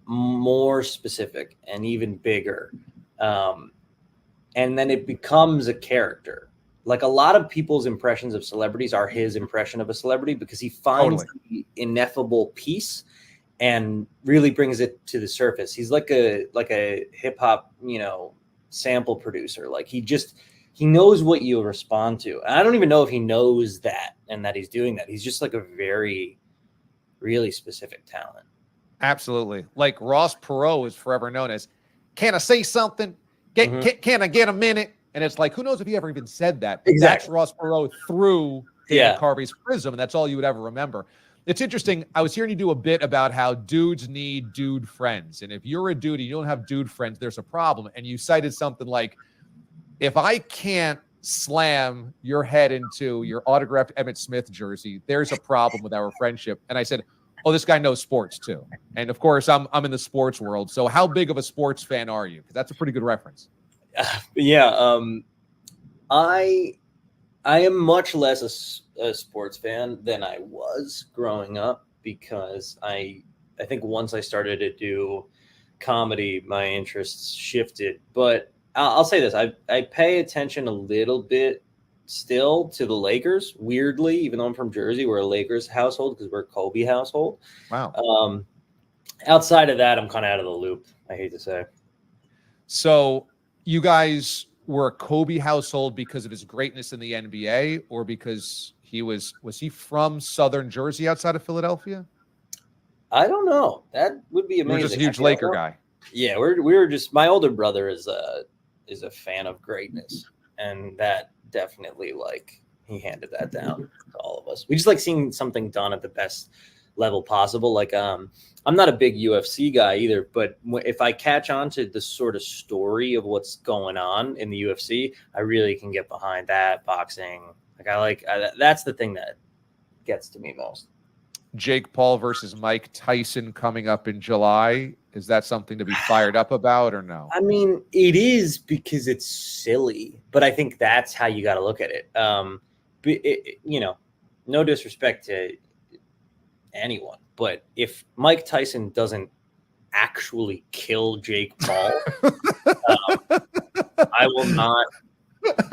more specific and even bigger. And then it becomes a character. Like, a lot of people's impressions of celebrities are his impression of a celebrity because he finds the ineffable piece and really brings it to the surface. He's like a hip hop, sample producer. Like, he knows what you respond to. And I don't even know if he knows that and that he's doing that. He's just like a very, really specific talent. Absolutely. Like, Ross Perot is forever known as, can I say something? Can I get a minute? And it's like, who knows if he ever even said that? But exactly. That's Ross Perot through Dana Carvey's prism, and that's all you would ever remember. It's interesting. I was hearing you do a bit about how dudes need dude friends. And if you're a dude and you don't have dude friends, there's a problem. And you cited something like, if I can't slam your head into your autographed Emmitt Smith jersey, there's a problem with our friendship. And I said, oh, this guy knows sports too. And of course, I'm in the sports world. So how big of a sports fan are you? Because that's a pretty good reference. I am much less a sports fan than I was growing up because I think once I started to do comedy, my interests shifted. But I'll say this: I pay attention a little bit still to the Lakers. Weirdly, even though I'm from Jersey, we're a Lakers household because we're a Kobe household. Wow. Outside of that, I'm kind of out of the loop. I hate to say. So you guys were a Kobe household because of his greatness in the NBA, or because was he from Southern Jersey outside of Philadelphia? I don't know. That would be amazing. You're just a huge Laker guy. Yeah, we're just, my older brother is a fan of greatness, and that definitely, like, he handed that down to all of us. We just like seeing something done at the best level possible. Like, I'm not a big UFC guy either, but if I catch on to the sort of story of what's going on in the UFC, I really can get behind that. Boxing, that's the thing that gets to me most. Jake Paul versus Mike Tyson coming up in July. Is that something to be fired up about, or no? I mean, it is, because it's silly, but I think that's how you got to look at it. No disrespect to anyone, but if Mike Tyson doesn't actually kill Jake Paul, I will not.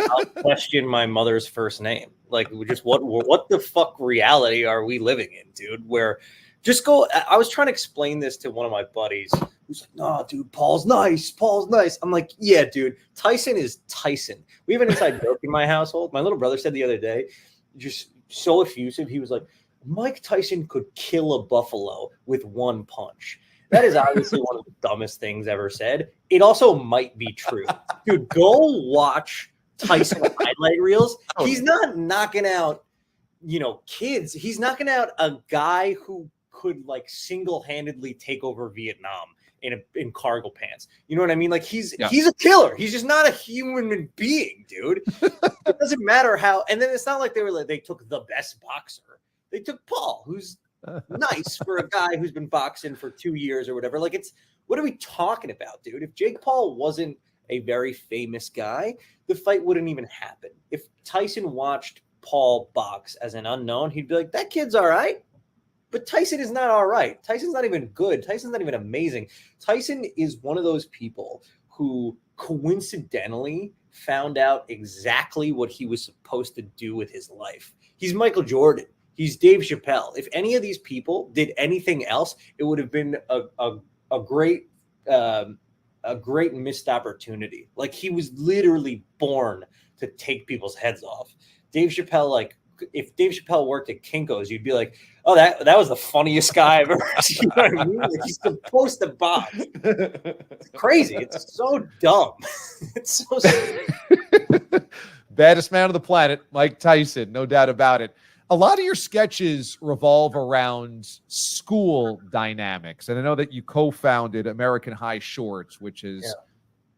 I'll question my mother's first name. Like, just what the fuck reality are we living in, dude? Where just go. I was trying to explain this to one of my buddies who's like, "No, dude, Paul's nice. Paul's nice." I'm like, "Yeah, dude, Tyson is Tyson." We have an inside joke in my household. My little brother said the other day, just so effusive. He was like, Mike Tyson could kill a buffalo with one punch. That is obviously one of the dumbest things ever said. It also might be true. Dude, go watch Tyson highlight reels. He's not knocking out, kids. He's knocking out a guy who could, like, single-handedly take over Vietnam in cargo pants. You know what I mean? Like, he's a killer. He's just not a human being, dude. It doesn't matter how. And then it's not like they took the best boxer. They took Paul, who's nice for a guy who's been boxing for 2 years or whatever. Like, what are we talking about, dude? If Jake Paul wasn't a very famous guy, the fight wouldn't even happen. If Tyson watched Paul box as an unknown, he'd be like, that kid's all right. But Tyson is not all right. Tyson's not even good. Tyson's not even amazing. Tyson is one of those people who coincidentally found out exactly what he was supposed to do with his life. He's Michael Jordan. He's Dave Chappelle. If any of these people did anything else, it would have been a great missed opportunity. Like, he was literally born to take people's heads off. Dave Chappelle, like, if Dave Chappelle worked at Kinko's, you'd be like, oh, that was the funniest guy I've ever seen. You know what I mean? Like, he's supposed to box. It's crazy. It's so dumb. It's so stupid. Baddest man on the planet, Mike Tyson, no doubt about it. A lot of your sketches revolve around school dynamics. And I know that you co-founded American High Shorts, which is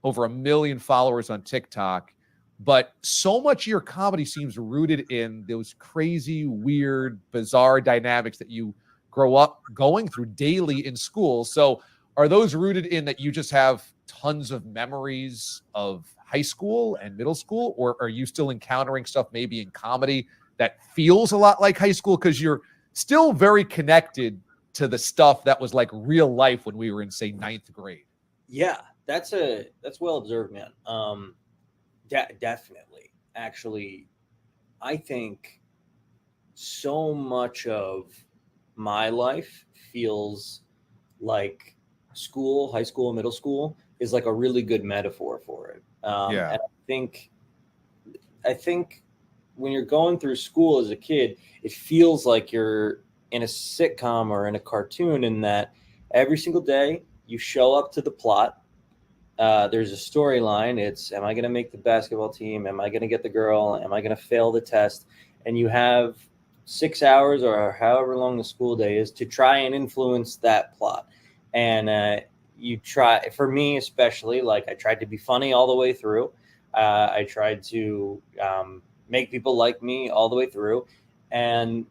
over 1 million followers on TikTok. But so much of your comedy seems rooted in those crazy, weird, bizarre dynamics that you grow up going through daily in school. So are those rooted in that you just have tons of memories of high school and middle school? Or are you still encountering stuff maybe in comedy that feels a lot like high school? Because you're still very connected to the stuff that was like real life when we were in, say, 9th grade. Yeah, that's well observed, man. Definitely. Actually, I think so much of my life feels like school, high school, middle school is like a really good metaphor for it. And I think when you're going through school as a kid, it feels like you're in a sitcom or in a cartoon, in that every single day you show up to the plot. There's a storyline. It's, am I going to make the basketball team? Am I going to get the girl? Am I going to fail the test? And you have 6 hours or however long the school day is to try and influence that plot. And you try, for me especially, like I tried to be funny all the way through. I tried to make people like me all the way through. And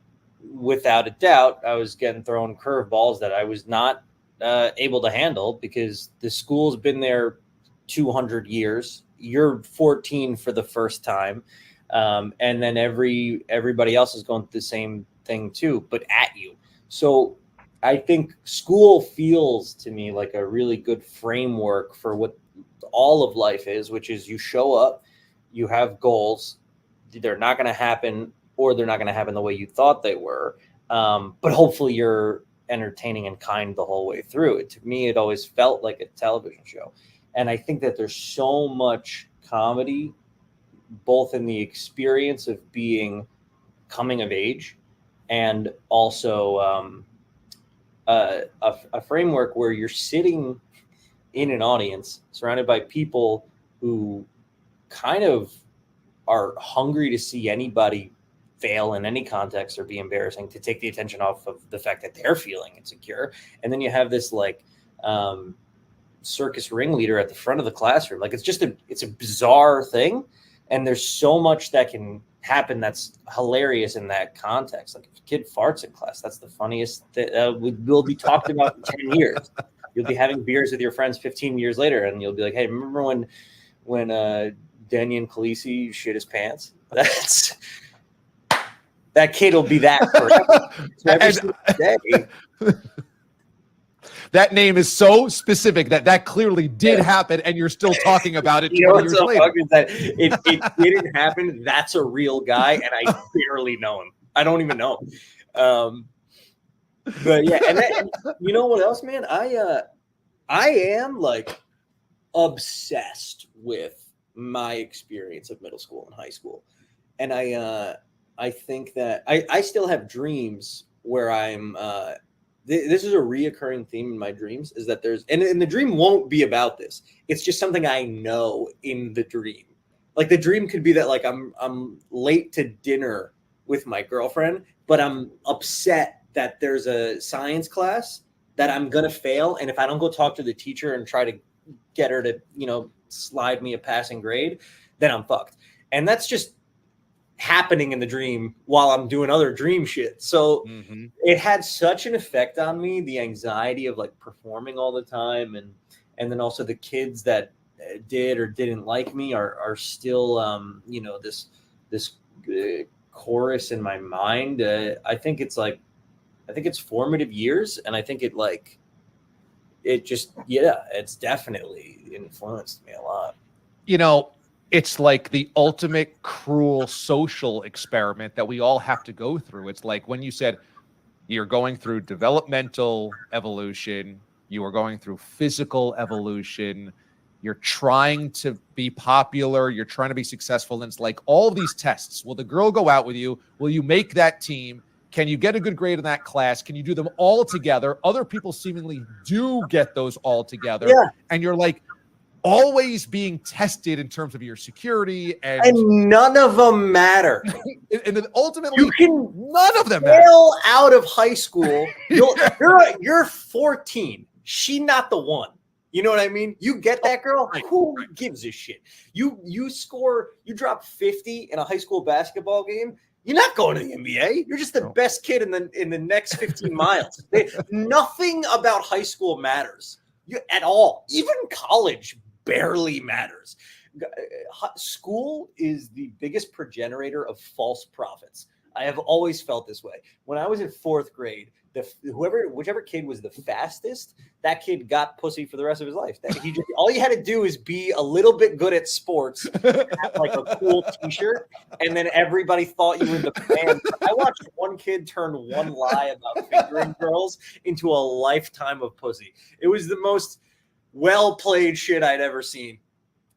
without a doubt, I was getting thrown curveballs that I was not able to handle, because the school's been there 200 years. You're 14 for the first time. And then everybody else is going through the same thing too, but at you. So I think school feels to me like a really good framework for what all of life is, which is you show up, you have goals. They're not going to happen, or they're not going to happen the way you thought they were. But hopefully you're entertaining and kind the whole way through it. To me, it always felt like a television show. And I think that there's so much comedy, both in the experience of being coming of age, and also a framework where you're sitting in an audience surrounded by people who kind of are hungry to see anybody fail in any context or be embarrassing, to take the attention off of the fact that they're feeling insecure. And then you have this like circus ringleader at the front of the classroom. Like, it's a bizarre thing. And there's so much that can happen that's hilarious in that context. Like, if a kid farts in class, that's the funniest that will be talked about in 10 years. You'll be having beers with your friends 15 years later, and you'll be like, hey, remember when Daniel Khaleesi shit his pants? That kid will be that forever. So every single day. That name is so specific that clearly did happen, and you're still talking about it 20 years later. Is that it didn't happen. That's a real guy, and I barely know him. I don't even know him. But yeah, and you know what else, man? I am like obsessed with my experience of middle school and high school, and I think that I still have dreams where I'm. This is a reoccurring theme in my dreams, is that and the dream won't be about this. It's just something I know in the dream. Like, the dream could be that like I'm late to dinner with my girlfriend, but I'm upset that there's a science class that I'm going to fail. And if I don't go talk to the teacher and try to get her to, slide me a passing grade, then I'm fucked. And that's just happening in the dream while I'm doing other dream shit. So it had such an effect on me, the anxiety of like performing all the time. And then also the kids that did or didn't like me are still, this chorus in my mind. I think it's formative years. And I think it's definitely influenced me a lot. It's like the ultimate cruel social experiment that we all have to go through. It's like when you said you're going through developmental evolution, you are going through physical evolution, You're trying to be popular. You're trying to be successful. And it's like all these tests. Will the girl go out with you? Will you make that team? Can you get a good grade in that class? Can you do them all together? Other people seemingly do get those all together. Yeah. And you're like always being tested in terms of your security. And none of them matter. and then ultimately, none of them fail out of high school. You're 14. She not the one. You know what I mean? You get that girl? Who gives a shit? You drop 50 in a high school basketball game. You're not going to the NBA. You're just the best kid in the next 15 miles. Nothing about high school matters at all. Even college barely matters. School is the biggest progenitor of false prophets. I have always felt this way. When I was in fourth grade, whichever kid was the fastest, that kid got pussy for the rest of his life. All you had to do is be a little bit good at sports, have like a cool T-shirt, and then everybody thought you were the man. I watched one kid turn one lie about fingering girls into a lifetime of pussy. It was the most well-played shit I'd ever seen.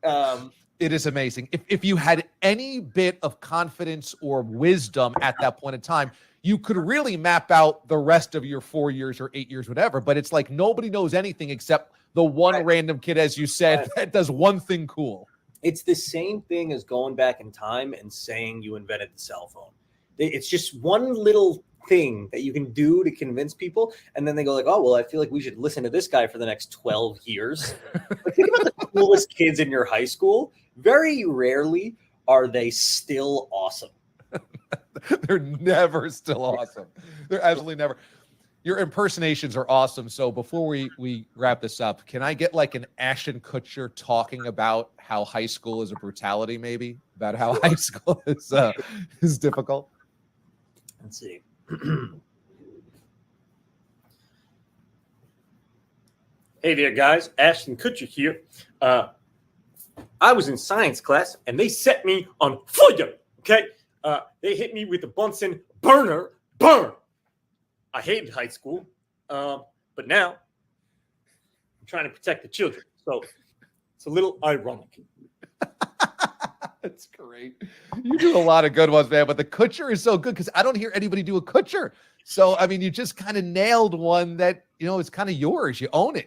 It is amazing. If you had any bit of confidence or wisdom at that point in time, you could really map out the rest of your 4 years or 8 years, whatever. But it's like nobody knows anything except the one random kid, as you said, that does one thing cool. It's the same thing as going back in time and saying you invented the cell phone. It's just one little thing that you can do to convince people, and then they go like, oh, well, I feel like we should listen to this guy for the next 12 years. But think about the coolest kids in your high school. Very rarely are they still awesome. They're never still awesome. They're absolutely never. Your impersonations are awesome. So before we wrap this up, can I get like an Ashton Kutcher talking about how high school is a brutality, maybe? About how high school is difficult? Let's see. Hey there, guys. Ashton Kutcher here. I was in science class, and they set me on fire, okay? They hit me with a Bunsen burner. Burn! I hated high school, but now I'm trying to protect the children. So it's a little ironic. That's great. You do a lot of good ones, man, but the Kutcher is so good because I don't hear anybody do a Kutcher. So, I mean, you just kind of nailed one that, is kind of yours. You own it.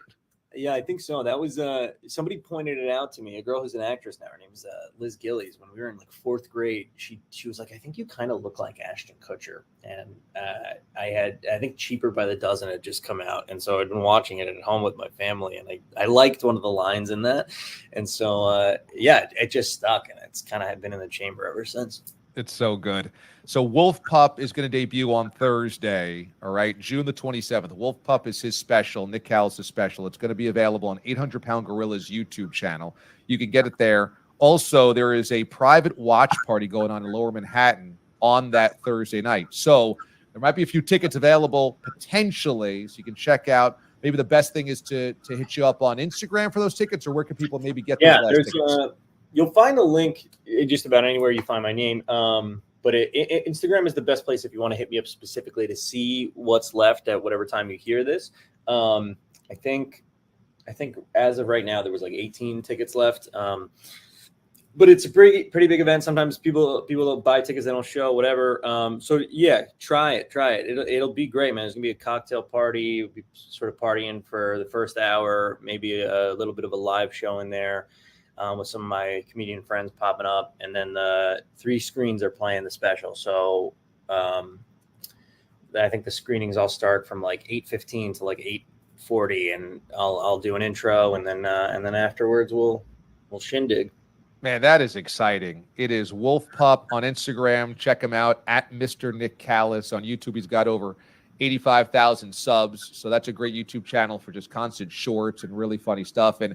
Yeah, I think so. That was somebody pointed it out to me. A girl who's an actress now. Her name is Liz Gillies. When we were in like fourth grade, she was like, "I think you kind of look like Ashton Kutcher." And I think Cheaper by the Dozen had just come out, and so I'd been watching it at home with my family, and I liked one of the lines in that, and so it just stuck, and it's kind of been in the chamber ever since. It's so good. So Wolf Pup is going to debut on Thursday, all right, June the 27th. Wolf Pup is his special, Nick Callas' special. It's going to be available on 800 Pound Gorilla's YouTube channel. You can get it there. Also, there is a private watch party going on in Lower Manhattan on that Thursday night. So there might be a few tickets available potentially, so you can check out. Maybe the best thing is to hit you up on Instagram for those tickets, or where can people maybe get those last tickets? You'll find the link just about anywhere you find my name. But Instagram is the best place if you want to hit me up specifically to see what's left at whatever time you hear this. I think as of right now, there was like 18 tickets left. But it's a pretty big event. Sometimes people don't buy tickets, they don't show, whatever. So yeah, try it. It'll be great, man. There's gonna be a cocktail party. We'll be sort of partying for the first hour, maybe a little bit of a live show in there. With some of my comedian friends popping up, and then the 3 screens are playing the special. So I think the screenings all start from like 8:15 to like 8:40, and I'll do an intro, and then afterwards we'll shindig. Man, that is exciting. It is Wolf Pup on Instagram. Check him out at Mr. Nick Callas on YouTube. He's got over 85,000 subs, so that's a great YouTube channel for just constant shorts and really funny stuff. And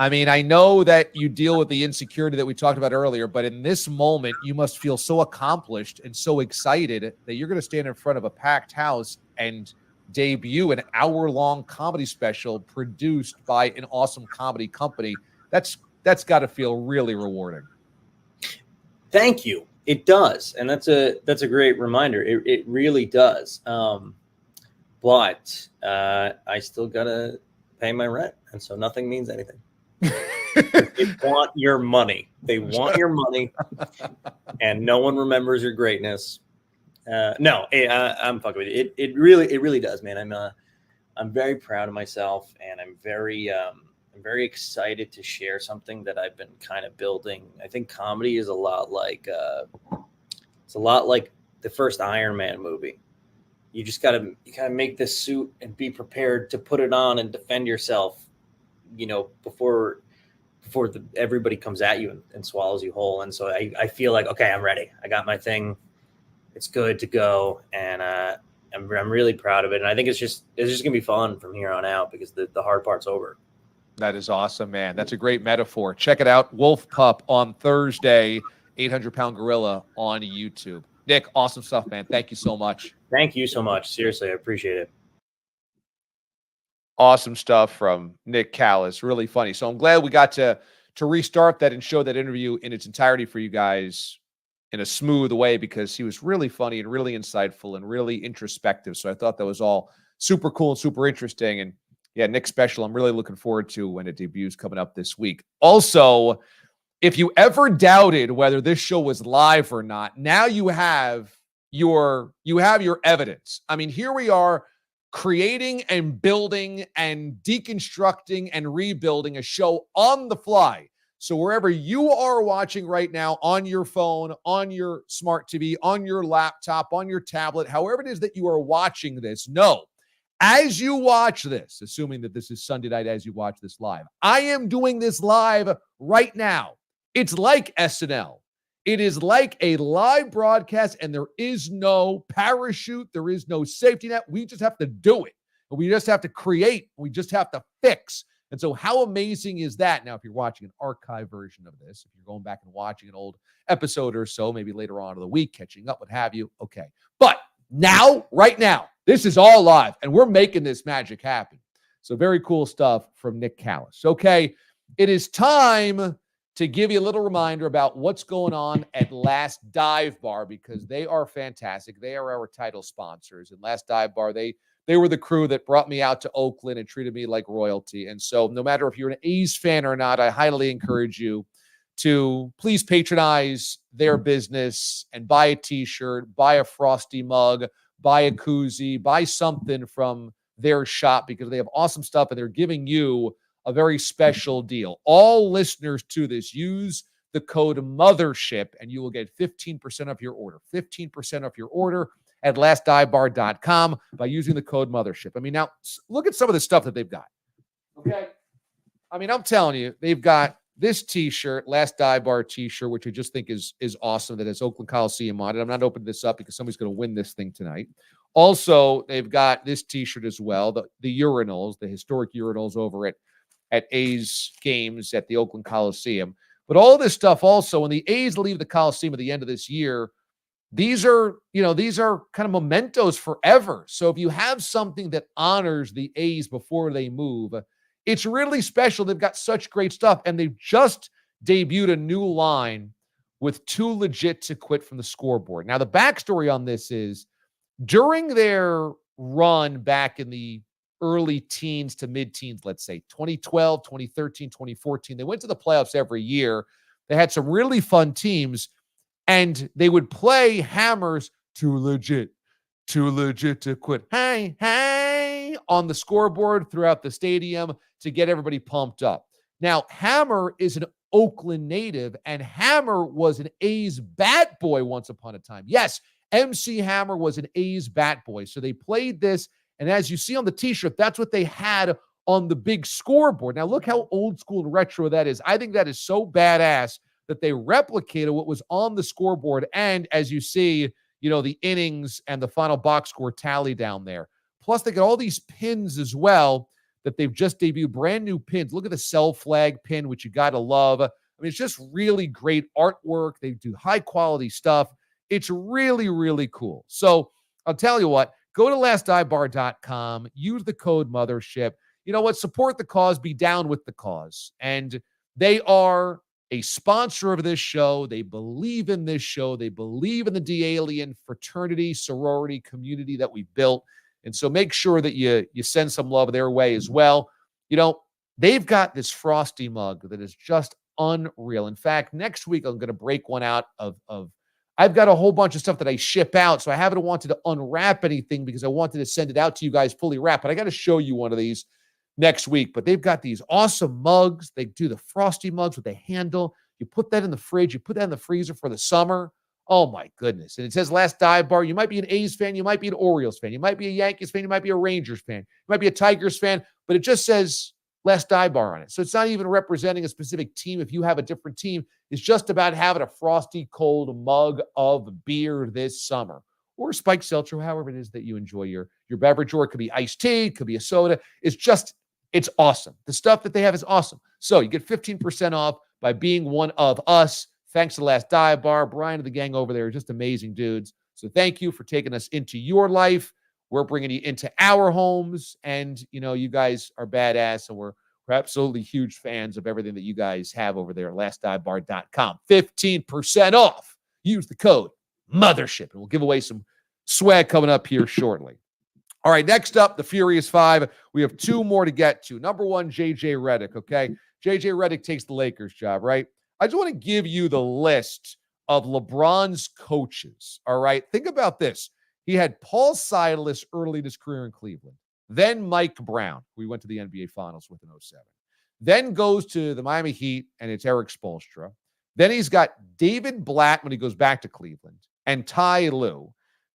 I mean, I know that you deal with the insecurity that we talked about earlier, but in this moment, you must feel so accomplished and so excited that you're going to stand in front of a packed house and debut an hour-long comedy special produced by an awesome comedy company. That's got to feel really rewarding. Thank you. It does, and that's a great reminder. It really does. But I still gotta pay my rent, and so nothing means anything. They want your money. They want your money, and no one remembers your greatness. No, I'm fucking with you. It really does, man. I'm very proud of myself, and I'm very excited to share something that I've been kind of building. I think comedy is a lot like the first Iron Man movie. You just gotta make this suit and be prepared to put it on and defend yourself, before everybody comes at you and swallows you whole. And so I feel like, okay, I'm ready. I got my thing. It's good to go. And I'm really proud of it. And I think it's just gonna be fun from here on out because the hard part's over. That is awesome, man. That's a great metaphor. Check it out. Wolf Pup on Thursday, 800-pound gorilla on YouTube. Nick, awesome stuff, man. Thank you so much. Thank you so much. Seriously, I appreciate it. Awesome stuff from Nick Callas. Really funny. So I'm glad we got to restart that and show that interview in its entirety for you guys in a smooth way, because he was really funny and really insightful and really introspective. So I thought that was all super cool and super interesting. And yeah, Nick's special, I'm really looking forward to when it debuts coming up this week. Also, if you ever doubted whether this show was live or not, now you have your evidence. I mean, here we are creating and building and deconstructing and rebuilding a show on the fly. So wherever you are watching right now, on your phone, on your smart TV, on your laptop, on your tablet, however it is that you are watching this, know, as you watch this, assuming that this is Sunday night as you watch this live, I am doing this live right now. It's like SNL. It is like a live broadcast, and there is no parachute. There is no safety net. We just have to do it. We just have to create. We just have to fix. And so how amazing is that? Now, if you're watching an archive version of this, if you're going back and watching an old episode or so, maybe later on in the week, catching up, what have you, okay. But now, right now, this is all live, and we're making this magic happen. So very cool stuff from Nick Callas. Okay, it is time to give you a little reminder about what's going on at Last Dive Bar, because they are fantastic. They are our title sponsors. And Last Dive Bar, they were the crew that brought me out to Oakland and treated me like royalty. And so no matter if you're an A's fan or not, I highly encourage you to please patronize their business and buy a T-shirt, buy a Frosty mug, buy a koozie, buy something from their shop, because they have awesome stuff and they're giving you a very special deal. All listeners to this, use the code MOTHERSHIP and you will get 15% off your order. 15% off your order at lastdivebar.com by using the code MOTHERSHIP. I mean, now look at some of the stuff that they've got. Okay. I mean, I'm telling you, they've got this T-shirt, Last Dive Bar T-shirt, which I just think is awesome, that has Oakland Coliseum on it. I'm not opening this up because somebody's going to win this thing tonight. Also, they've got this T-shirt as well, the urinals, the historic urinals over at A's games at the Oakland Coliseum. But all this stuff also, when the A's leave the Coliseum at the end of this year, these are kind of mementos forever. So if you have something that honors the A's before they move, it's really special. They've got such great stuff, and they've just debuted a new line with Too Legit to Quit from the Scoreboard. Now, the backstory on this is during their run back in the early teens to mid-teens, let's say 2012, 2013, 2014, they went to the playoffs every year. They had some really fun teams, and they would play Hammer's Too Legit to Quit, hey, on the scoreboard throughout the stadium to get everybody pumped up. Now, Hammer is an Oakland native, and Hammer was an A's bat boy once upon a time. Yes, MC Hammer was an A's bat boy. So they played this, and as you see on the T-shirt, that's what they had on the big scoreboard. Now, look how old school and retro that is. I think that is so badass that they replicated what was on the scoreboard. And as you see, the innings and the final box score tally down there. Plus, they got all these pins as well that they've just debuted, brand new pins. Look at the Cell flag pin, which you got to love. I mean, it's just really great artwork. They do high quality stuff. It's really, really cool. So I'll tell you what, go to lastdivebar.com, use the code MOTHERSHIP. You know what? Support the cause, be down with the cause. And they are a sponsor of this show. They believe in this show. They believe in the D-Alien fraternity, sorority community that we built. And so make sure that you send some love their way as well. They've got this Frosty mug that is just unreal. In fact, next week I'm going to break one out of I've got a whole bunch of stuff that I ship out, so I haven't wanted to unwrap anything because I wanted to send it out to you guys fully wrapped. But I got to show you one of these next week. But they've got these awesome mugs. They do the Frosty mugs with a handle. You put that in the fridge. You put that in the freezer for the summer. Oh, my goodness. And it says Last Dive Bar. You might be an A's fan. You might be an Orioles fan. You might be a Yankees fan. You might be a Rangers fan. You might be a Tigers fan. But it just says Last Dive Bar on it. So it's not even representing a specific team. If you have a different team, it's just about having a frosty cold mug of beer this summer, or spiked seltzer, however it is that you enjoy your beverage, or it could be iced tea, it could be a soda. It's awesome. The stuff that they have is awesome. So you get 15% off by being one of us. Thanks to Last Dive Bar. Brian and the gang over there are just amazing dudes. So thank you for taking us into your life. We're bringing you into our homes, and, you guys are badass, and we're absolutely huge fans of everything that you guys have over there at lastdivebar.com. 15% off. Use the code MOTHERSHIP, and we'll give away some swag coming up here shortly. All right, next up, the Furious Five. We have two more to get to. Number one, J.J. Redick, okay? J.J. Redick takes the Lakers job, right? I just want to give you the list of LeBron's coaches, all right? Think about this. He had Paul Silas early in his career in Cleveland. Then Mike Brown, who he went to the NBA Finals with in 2007. Then goes to the Miami Heat, and it's Eric Spoelstra. Then he's got David Blatt when he goes back to Cleveland, and Ty Lue.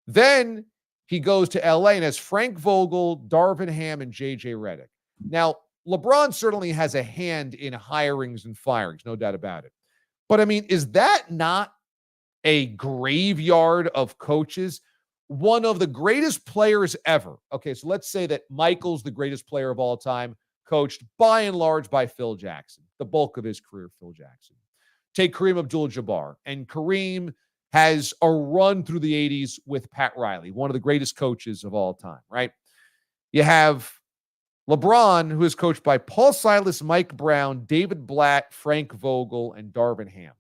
Then he goes to LA and has Frank Vogel, Darvin Ham, and J.J. Redick. Now, LeBron certainly has a hand in hirings and firings, no doubt about it. But, I mean, is that not a graveyard of coaches? One of the greatest players ever. Okay, so let's say that Michael's the greatest player of all time, coached by and large by Phil Jackson. The bulk of his career, Phil Jackson. Take Kareem Abdul-Jabbar. And Kareem has a run through the 80s with Pat Riley, one of the greatest coaches of all time, right? You have LeBron, who is coached by Paul Silas, Mike Brown, David Blatt, Frank Vogel, and Darvin Ham.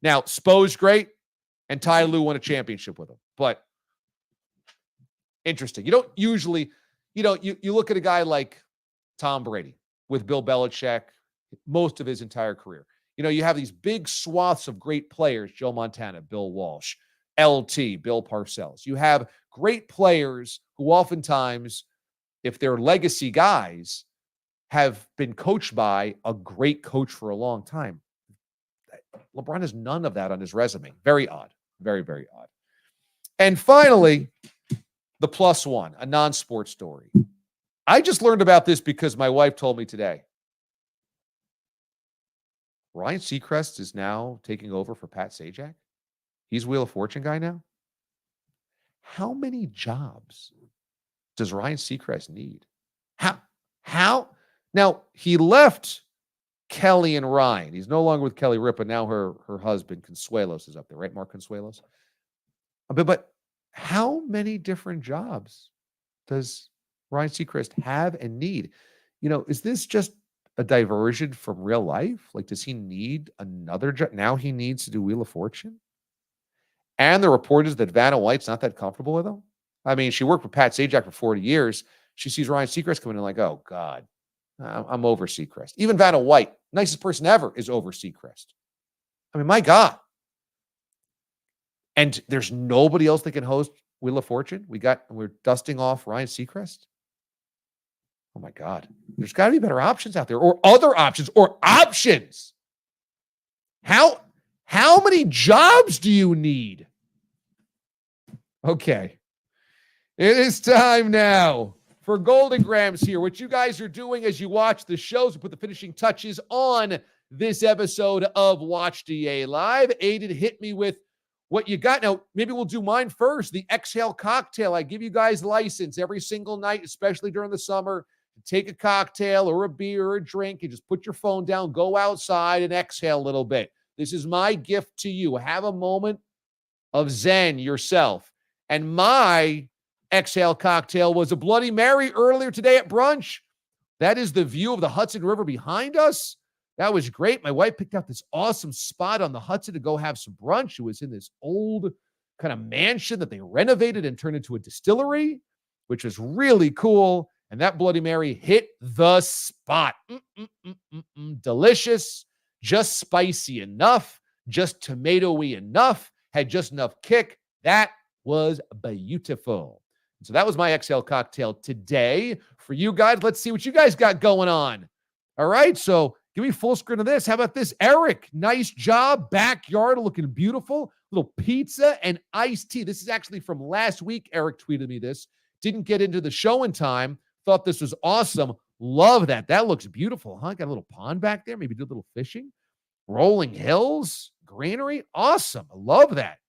Now, Spo's great, and Ty Lue won a championship with him. But interesting. You don't usually, you look at a guy like Tom Brady with Bill Belichick most of his entire career. You have these big swaths of great players, Joe Montana, Bill Walsh, LT, Bill Parcells. You have great players who oftentimes, if they're legacy guys, have been coached by a great coach for a long time. LeBron has none of that on his resume. Very odd. Very, very odd. And finally, the plus one, a non-sports story. I just learned about this because my wife told me today. Ryan Seacrest is now taking over for Pat Sajak. He's Wheel of Fortune guy now. How many jobs does Ryan Seacrest need? How? Now, he left Kelly and Ryan. He's no longer with Kelly Ripa. Now her husband, Consuelos, is up there, right? Mark Consuelos. But how many different jobs does Ryan Seacrest have and need? Is this just a diversion from real life? Like, does he need another job? Now he needs to do Wheel of Fortune? And the report is that Vanna White's not that comfortable with him. I mean, she worked with Pat Sajak for 40 years. She sees Ryan Seacrest coming in like, oh, God, I'm over Seacrest. Even Vanna White, nicest person ever, is over Seacrest. I mean, my God. And there's nobody else that can host Wheel of Fortune? We're dusting off Ryan Seacrest? Oh, my God. There's got to be better options out there, or other options, or options. How many jobs do you need? Okay. It is time now for Golden Grams here. What you guys are doing as you watch the shows, we put the finishing touches on this episode of Watch DA Live. Aidan, hit me with what you got. Now, maybe we'll do mine first. The Exhale Cocktail. I give you guys license every single night, especially during the summer. Take a cocktail or a beer or a drink and just put your phone down, go outside and exhale a little bit. This is my gift to you. Have a moment of zen yourself. And my Exhale Cocktail was a Bloody Mary earlier today at brunch. That is the view of the Hudson River behind us. That was great. My wife picked out this awesome spot on the Hudson to go have some brunch. It was in this old kind of mansion that they renovated and turned into a distillery, which was really cool. And that Bloody Mary hit the spot. Delicious, just spicy enough, just tomatoey enough, had just enough kick. That was beautiful. So that was my Exhale cocktail today. For you guys, let's see what you guys got going on. All right, so give me full screen of this. How about this? Eric, nice job. Backyard looking beautiful. Little pizza and iced tea. This is actually from last week. Eric tweeted me this. Didn't get into the show in time. Thought this was awesome. Love that. That looks beautiful, huh? Got a little pond back there. Maybe do a little fishing. Rolling hills, greenery. Awesome. I love that.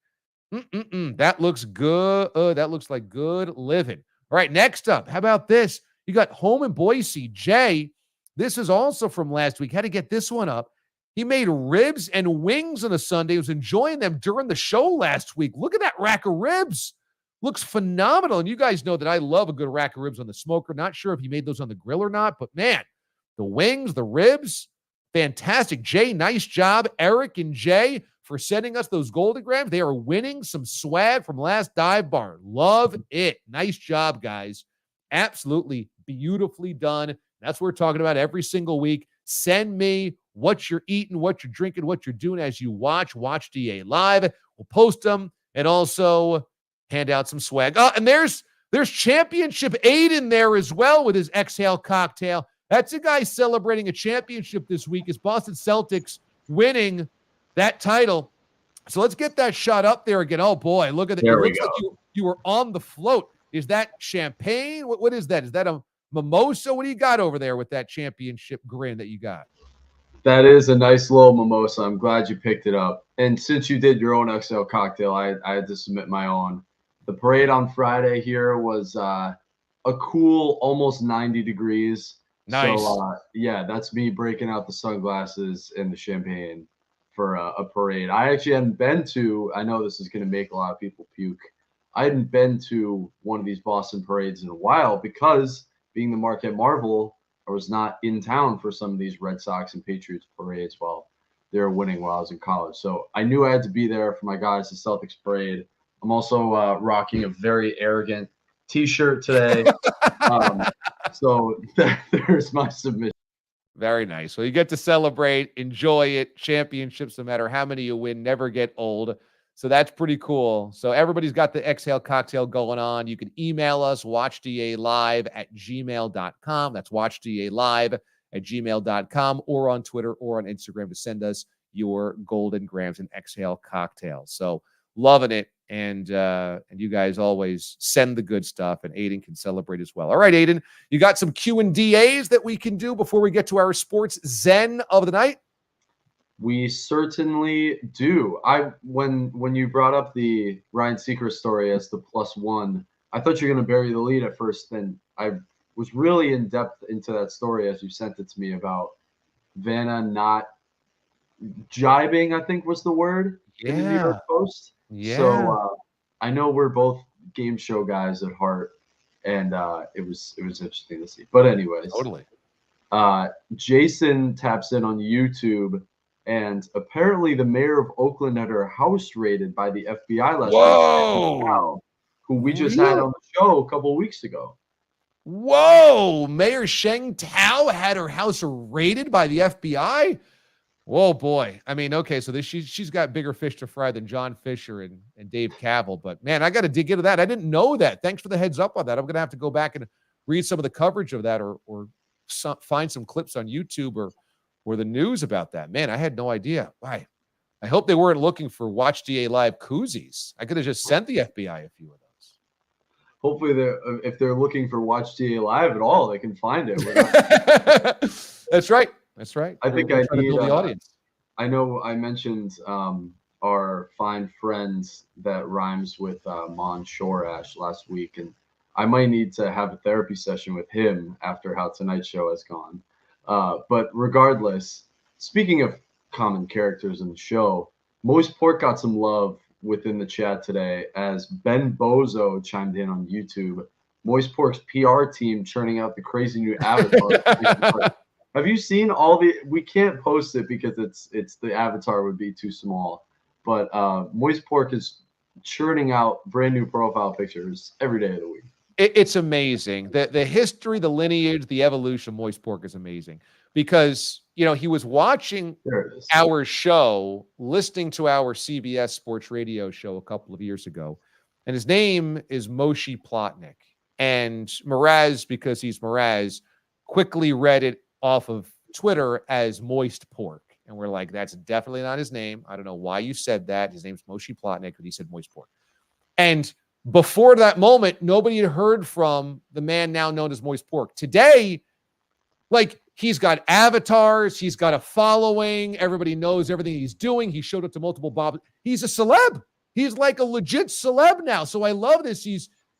That looks good. That looks like good living. All right, next up. How about this? You got home in Boise. Jay, this is also from last week. Had to get this one up. He made ribs and wings on a Sunday. He was enjoying them during the show last week. Look at that rack of ribs. Looks phenomenal. And you guys know that I love a good rack of ribs on the smoker. Not sure if he made those on the grill or not, but man, the wings, the ribs, fantastic. Jay, nice job. Eric and Jay for sending us those Golden Grams. They are winning some swag from last dive bar. Love it. Nice job, guys. Absolutely beautifully done. That's what we're talking about every single week. Send me what you're eating, what you're drinking, what you're doing as you watch DA Live. We'll post them and also hand out some swag. And there's championship Aidan there as well with his Exhale cocktail. That's a guy celebrating a championship this week. His Boston Celtics winning that title. So let's get that shot up there again. Oh boy, look at that. It looks like you were on the float. Is that champagne? What is that? Is that a mimosa? What do you got over there with that championship grin that you got? That is a nice little mimosa. I'm glad you picked it up. And since you did your own Exhale cocktail, I had to submit my own. The parade on Friday here was a cool, almost 90 degrees. Nice. So, yeah, that's me breaking out the sunglasses and the champagne for a parade. I actually hadn't been to, I know this is going to make a lot of people puke. I hadn't been to one of these Boston parades in a while because being the Marquette Marvel, I was not in town for some of these Red Sox and Patriots parades while they were winning while I was in college. So I knew I had to be there for my guys, the Celtics parade. I'm also rocking a very arrogant T-shirt today. So there's my submission. Very nice. So you get to celebrate, enjoy it. Championships, no matter how many you win, never get old. So that's pretty cool. So everybody's got the Exhale cocktail going on. You can email us, watchdalive@gmail.com. That's watchdalive@gmail.com, or on Twitter or on Instagram to send us your Golden Grams and Exhale cocktails. So loving it. And you guys always send the good stuff, and Aidan can celebrate as well. All right, Aidan, you got some Q&DAs that we can do before we get to our sports zen of the night? We certainly do. When you brought up the Ryan Seacrest story as the +1, I thought you were going to bury the lead at first. Then I was really in depth into that story as you sent it to me about Vanna not jibing, I think was the word, in the New York Post. Yeah. So I know we're both game show guys at heart, and it was interesting to see. But anyways, totally. Jason taps in on YouTube, and apparently the mayor of Oakland had her house raided by the FBI last week. Who we just had on the show a couple of weeks ago. Whoa! Mayor Sheng Tao had her house raided by the FBI? Whoa, boy. I mean, okay, so she's got bigger fish to fry than John Fisher and Dave Cavill. But, man, I got to dig into that. I didn't know that. Thanks for the heads up on that. I'm going to have to go back and read some of the coverage of that or find some clips on YouTube or the news about that. Man, I had no idea. Why? I hope they weren't looking for Watch DA Live koozies. I could have just sent the FBI a few of those. Hopefully, if they're looking for Watch DA Live at all, they can find it. That's right. That's right. I think I need the audience. I know I mentioned our fine friend that rhymes with Mon Shorash last week, and I might need to have a therapy session with him after how tonight's show has gone. But regardless, speaking of common characters in the show, Moist Pork got some love within the chat today as Ben Bozo chimed in on YouTube. Moist Pork's PR team churning out the crazy new avatar. Have you seen all the? We can't post it because it's the avatar would be too small. But Moist Pork is churning out brand new profile pictures every day of the week. It's amazing. The history, the lineage, the evolution of Moist Pork is amazing because, he was watching our show, listening to our CBS Sports Radio show a couple of years ago, and his name is Moshe Plotnick. And Mraz, because he's Mraz, quickly read it off of Twitter as Moist Pork. And we're like, that's definitely not his name. I don't know why you said that. His name's Moshe Plotnick, but he said Moist Pork. And before that moment, nobody had heard from the man now known as Moist Pork. Today, he's got avatars. He's got a following. Everybody knows everything he's doing. He showed up to multiple Bob. He's a celeb. He's like a legit celeb now. So I love this.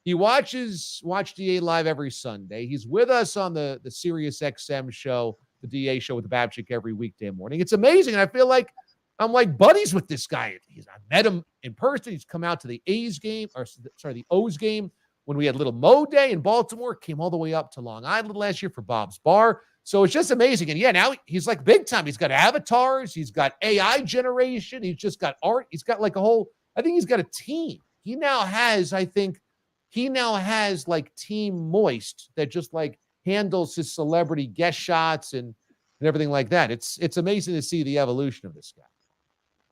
He watches Watch DA live every Sunday. He's with us on the SiriusXM show, the DA show with Babchick every weekday morning. It's amazing. And I feel like I'm like buddies with this guy. I met him in person. He's come out to the the O's game when we had Little Mo Day in Baltimore. Came all the way up to Long Island last year for Bob's Bar. So it's just amazing. And now he's like big time. He's got avatars. He's got AI generation. He's just got art. He's got I think he's got a team. He now has Team Moist that just handles his celebrity guest shots and everything like that. It's amazing to see the evolution of this guy.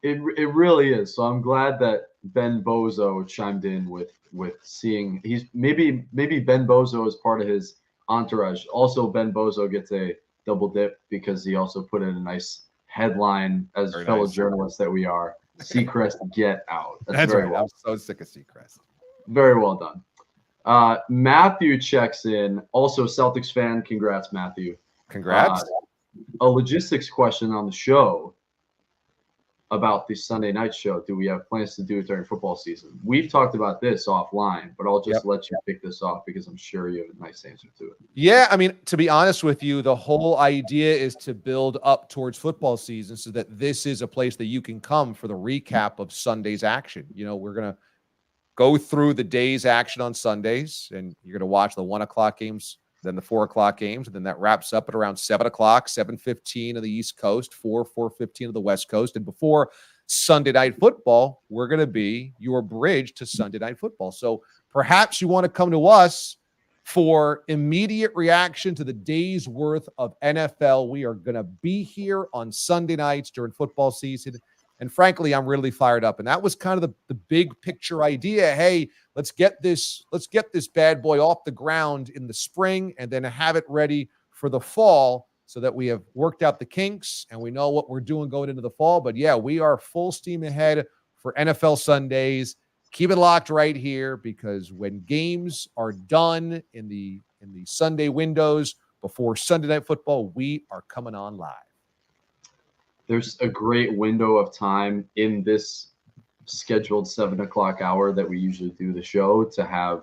It really is. So I'm glad that Ben Bozo chimed in with seeing he's maybe Ben Bozo is part of his entourage. Also, Ben Bozo gets a double dip because he also put in a nice headline as very fellow nice. Journalists that we are. Seacrest, get out. That's very right. well. I'm so sick of Seacrest. Very well done. Matthew checks in. Also, Celtics fan. Congrats, Matthew. Congrats. A logistics question on the show about the Sunday night show. Do we have plans to do it during football season? We've talked about this offline, but I'll just let you pick this off because I'm sure you have a nice answer to it. Yeah, I mean, to be honest with you, the whole idea is to build up towards football season so that this is a place that you can come for the recap of Sunday's action. We're going to go through the day's action on Sundays, and you're going to watch the 1 o'clock games, then the 4 o'clock games, and then that wraps up at around 7 o'clock, 7:15 of the East Coast, 4:15 of the West Coast. And before Sunday Night Football, we're going to be your bridge to Sunday Night Football. So perhaps you want to come to us for immediate reaction to the day's worth of NFL. We are going to be here on Sunday nights during football season. And frankly, I'm really fired up. And that was kind of the big picture idea. Hey, let's get this bad boy off the ground in the spring and then have it ready for the fall so that we have worked out the kinks and we know what we're doing going into the fall. But yeah, we are full steam ahead for NFL Sundays. Keep it locked right here because when games are done in the Sunday windows before Sunday Night Football, we are coming on live. There's a great window of time in this scheduled 7 o'clock hour that we usually do the show to have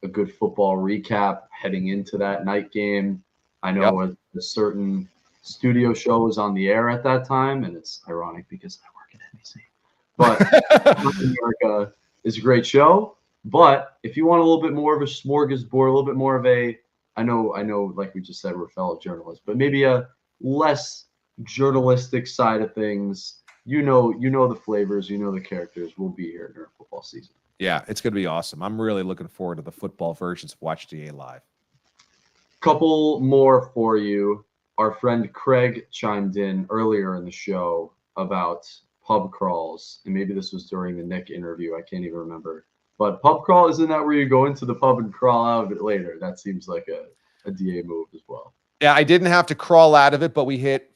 a good football recap heading into that night game. I know a certain studio show is on the air at that time, and it's ironic because I work at NBC. But America is a great show. But if you want a little bit more of a smorgasbord, a little bit more of I know, like we just said, we're fellow journalists, but maybe a less journalistic side of things, you know the flavors, the characters. Will be here during football season. Yeah, it's going to be awesome. I'm really looking forward to the football versions of Watch DA Live. Couple more for you. Our friend Craig chimed in earlier in the show about pub crawls, and maybe this was during the Nick interview. I can't even remember. But pub crawl, isn't that where you go into the pub and crawl out of it later? That seems like a DA move as well. Yeah, I didn't have to crawl out of it, but we hit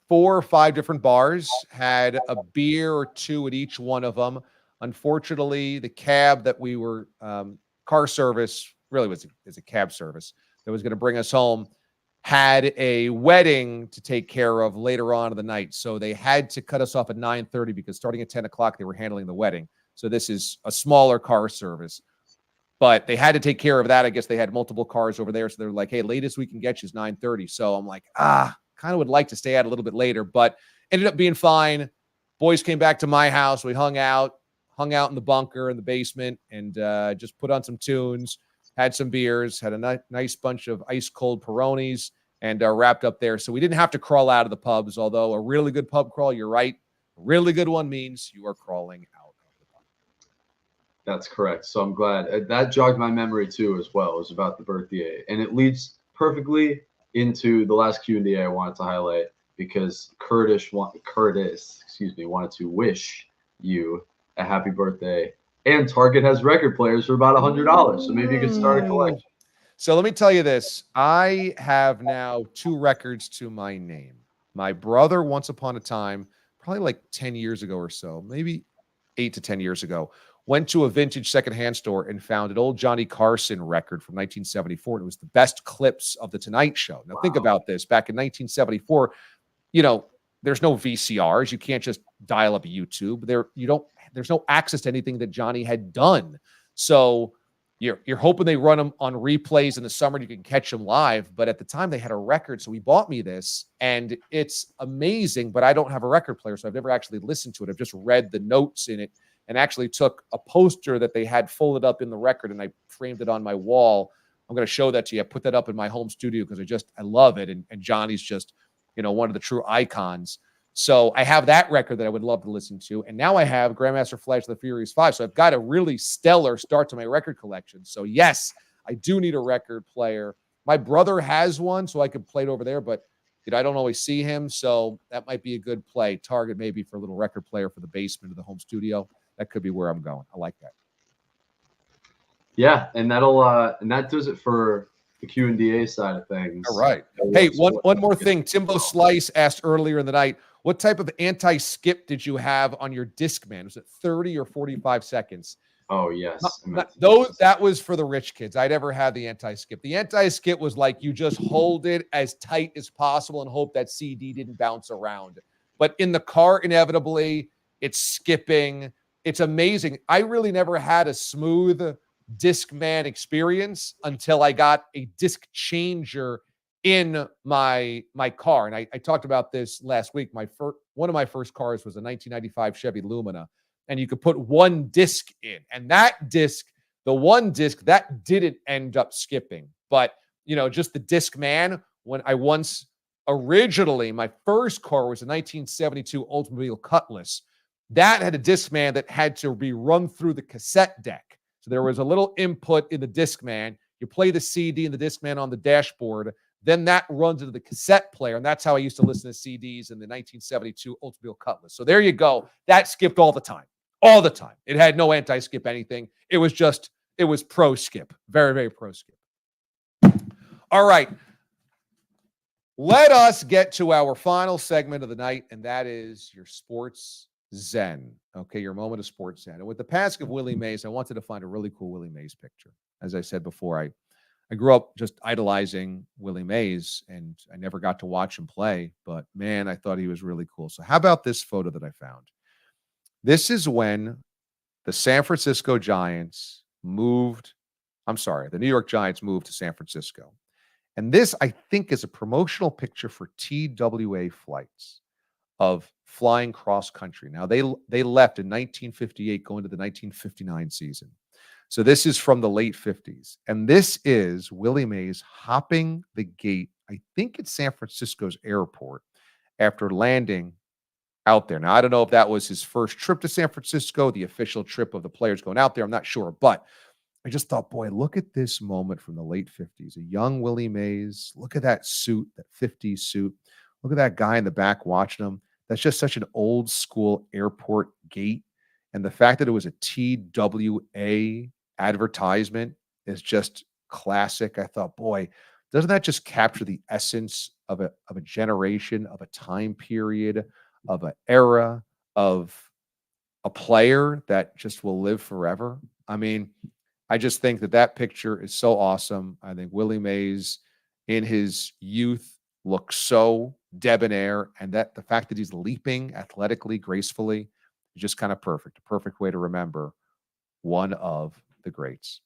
4 or 5 different bars, had a beer or 2 at each one of them. Unfortunately, the cab that we were car service really was a cab service that was going to bring us home had a wedding to take care of later on in the night. So they had to cut us off at 9:30 because starting at 10 o'clock, they were handling the wedding. So this is a smaller car service, but they had to take care of that. I guess they had multiple cars over there. So they're like, hey, latest we can get you is 9:30. So I'm like, kind of would like to stay out a little bit later, but ended up being fine. Boys came back to my house. We hung out in the bunker in the basement and just put on some tunes, had some beers, had a nice bunch of ice cold Peronis and wrapped up there. So we didn't have to crawl out of the pubs, although a really good pub crawl, you're right. A really good one means you are crawling out of the pub. That's correct. So I'm glad that jogged my memory too as well. It was about the birthday, and it leads perfectly into the last Q&DA I wanted to highlight because Curtis, wanted to wish you a happy birthday. And Target has record players for about $100, so maybe you could start a collection. So let me tell you this. I have now 2 records to my name. My brother, once upon a time, probably like 10 years ago or so, maybe 8 to 10 years ago, went to a vintage secondhand store and found an old Johnny Carson record from 1974. And it was the best clips of The Tonight Show. Now, think about this. Back in 1974, there's no VCRs. You can't just dial up YouTube. There's no access to anything that Johnny had done. So you're hoping they run them on replays in the summer and you can catch them live. But at the time they had a record. So he bought me this and it's amazing, but I don't have a record player. So I've never actually listened to it. I've just read the notes in it and actually took a poster that they had folded up in the record and I framed it on my wall. I'm going to show that to you. I put that up in my home studio because I love it. And Johnny's just, one of the true icons. So I have that record that I would love to listen to. And now I have Grandmaster Flash of the Furious 5. So I've got a really stellar start to my record collection. So yes, I do need a record player. My brother has one, so I could play it over there, but I don't always see him. So that might be a good play. Target maybe for a little record player for the basement of the home studio. That could be where I'm going. I like that. Yeah, and that does it for the Q&DA side of things. All right. Hey, one more thing. Timbo Slice asked earlier in the night, what type of anti-skip did you have on your Discman? Was it 30 or 45 seconds? Oh, yes. That was for the rich kids. I never had the anti-skip. The anti-skip was like you just hold it as tight as possible and hope that CD didn't bounce around. But in the car, inevitably, it's skipping. It's amazing. I really never had a smooth Discman experience until I got a disc changer in my car. And I talked about this last week. One of my first cars was a 1995 Chevy Lumina, and you could put one disc in. And that disc, the one disc, that didn't end up skipping. But, just the Discman, when originally, my first car was a 1972 Oldsmobile Cutlass. That had a Discman that had to be run through the cassette deck. So there was a little input in the Discman. You play the CD in the Discman on the dashboard. Then that runs into the cassette player. And that's how I used to listen to CDs in the 1972 Oldsmobile Cutlass. So there you go. That skipped all the time. All the time. It had no anti-skip anything. It was pro skip. Very, very pro skip. All right. Let us get to our final segment of the night, and that is your sports zen. Okay, your moment of sports zen. And with the passing of Willie Mays, I wanted to find a really cool Willie Mays picture. As I said before, I grew up just idolizing Willie Mays, and I never got to watch him play, but man, I thought he was really cool. So how about this photo that I found? This is when the New York Giants moved to San Francisco. And this, I think, is a promotional picture for TWA flights of flying cross country. Now, they left in 1958, going to the 1959 season. So this is from the late 50s. And this is Willie Mays hopping the gate, I think it's San Francisco's airport, after landing out there. Now, I don't know if that was his first trip to San Francisco, the official trip of the players going out there. I'm not sure. But I just thought, boy, look at this moment from the late 50s. A young Willie Mays. Look at that suit, that 50s suit. Look at that guy in the back watching him. That's just such an old school airport gate. And the fact that it was a TWA advertisement is just classic. I thought, boy, doesn't that just capture the essence of a generation, of a time period, of an era, of a player that just will live forever? I mean, I just think that picture is so awesome. I think Willie Mays in his youth looks so debonair, and that the fact that he's leaping athletically, gracefully, is just kind of perfect. A perfect way to remember one of the greats.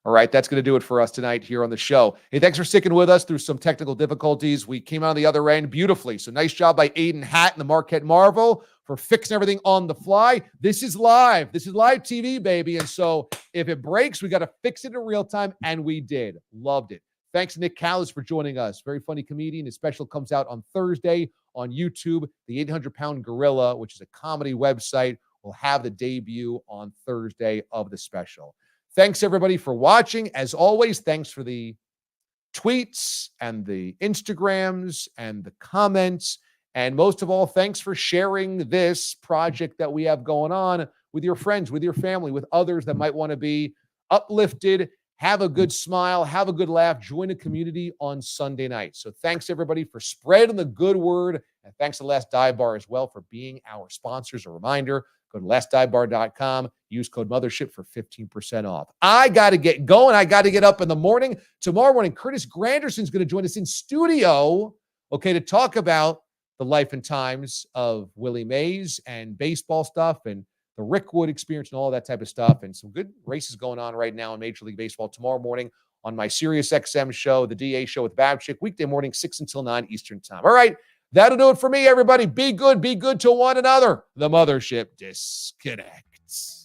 All right, that's going to do it for us tonight here on the show. Hey, thanks for sticking with us through some technical difficulties. We came out on the other end beautifully. So nice job by Aidan The Marquette Marvel for fixing everything on the fly. This is live. This is live TV, baby. And so if it breaks, we got to fix it in real time. And we did. Loved it. Thanks to Nick Callas for joining us. Very funny comedian. His special comes out on Thursday on YouTube, The 800-Pound Gorilla, which is a comedy website will have the debut on Thursday of the special. Thanks, everybody, for watching. As always, thanks for the tweets and the Instagrams and the comments. And most of all, thanks for sharing this project that we have going on with your friends, with your family, with others that might want to be uplifted, have a good smile, have a good laugh, join a community on Sunday night. So thanks, everybody, for spreading the good word. And thanks to Last Dive Bar as well for being our sponsors. A reminder, go to lastdivebar.com, use code Mothership for 15% off. I got to get going. I got to get up in the morning. Tomorrow morning, Curtis Granderson's going to join us in studio, to talk about the life and times of Willie Mays and baseball stuff and the Rick Wood experience and all that type of stuff. And some good races going on right now in Major League Baseball tomorrow morning on my SiriusXM show, the DA show with Babchick, weekday morning, 6 until 9 Eastern time. All right, that'll do it for me, everybody. Be good to one another. The Mothership disconnects.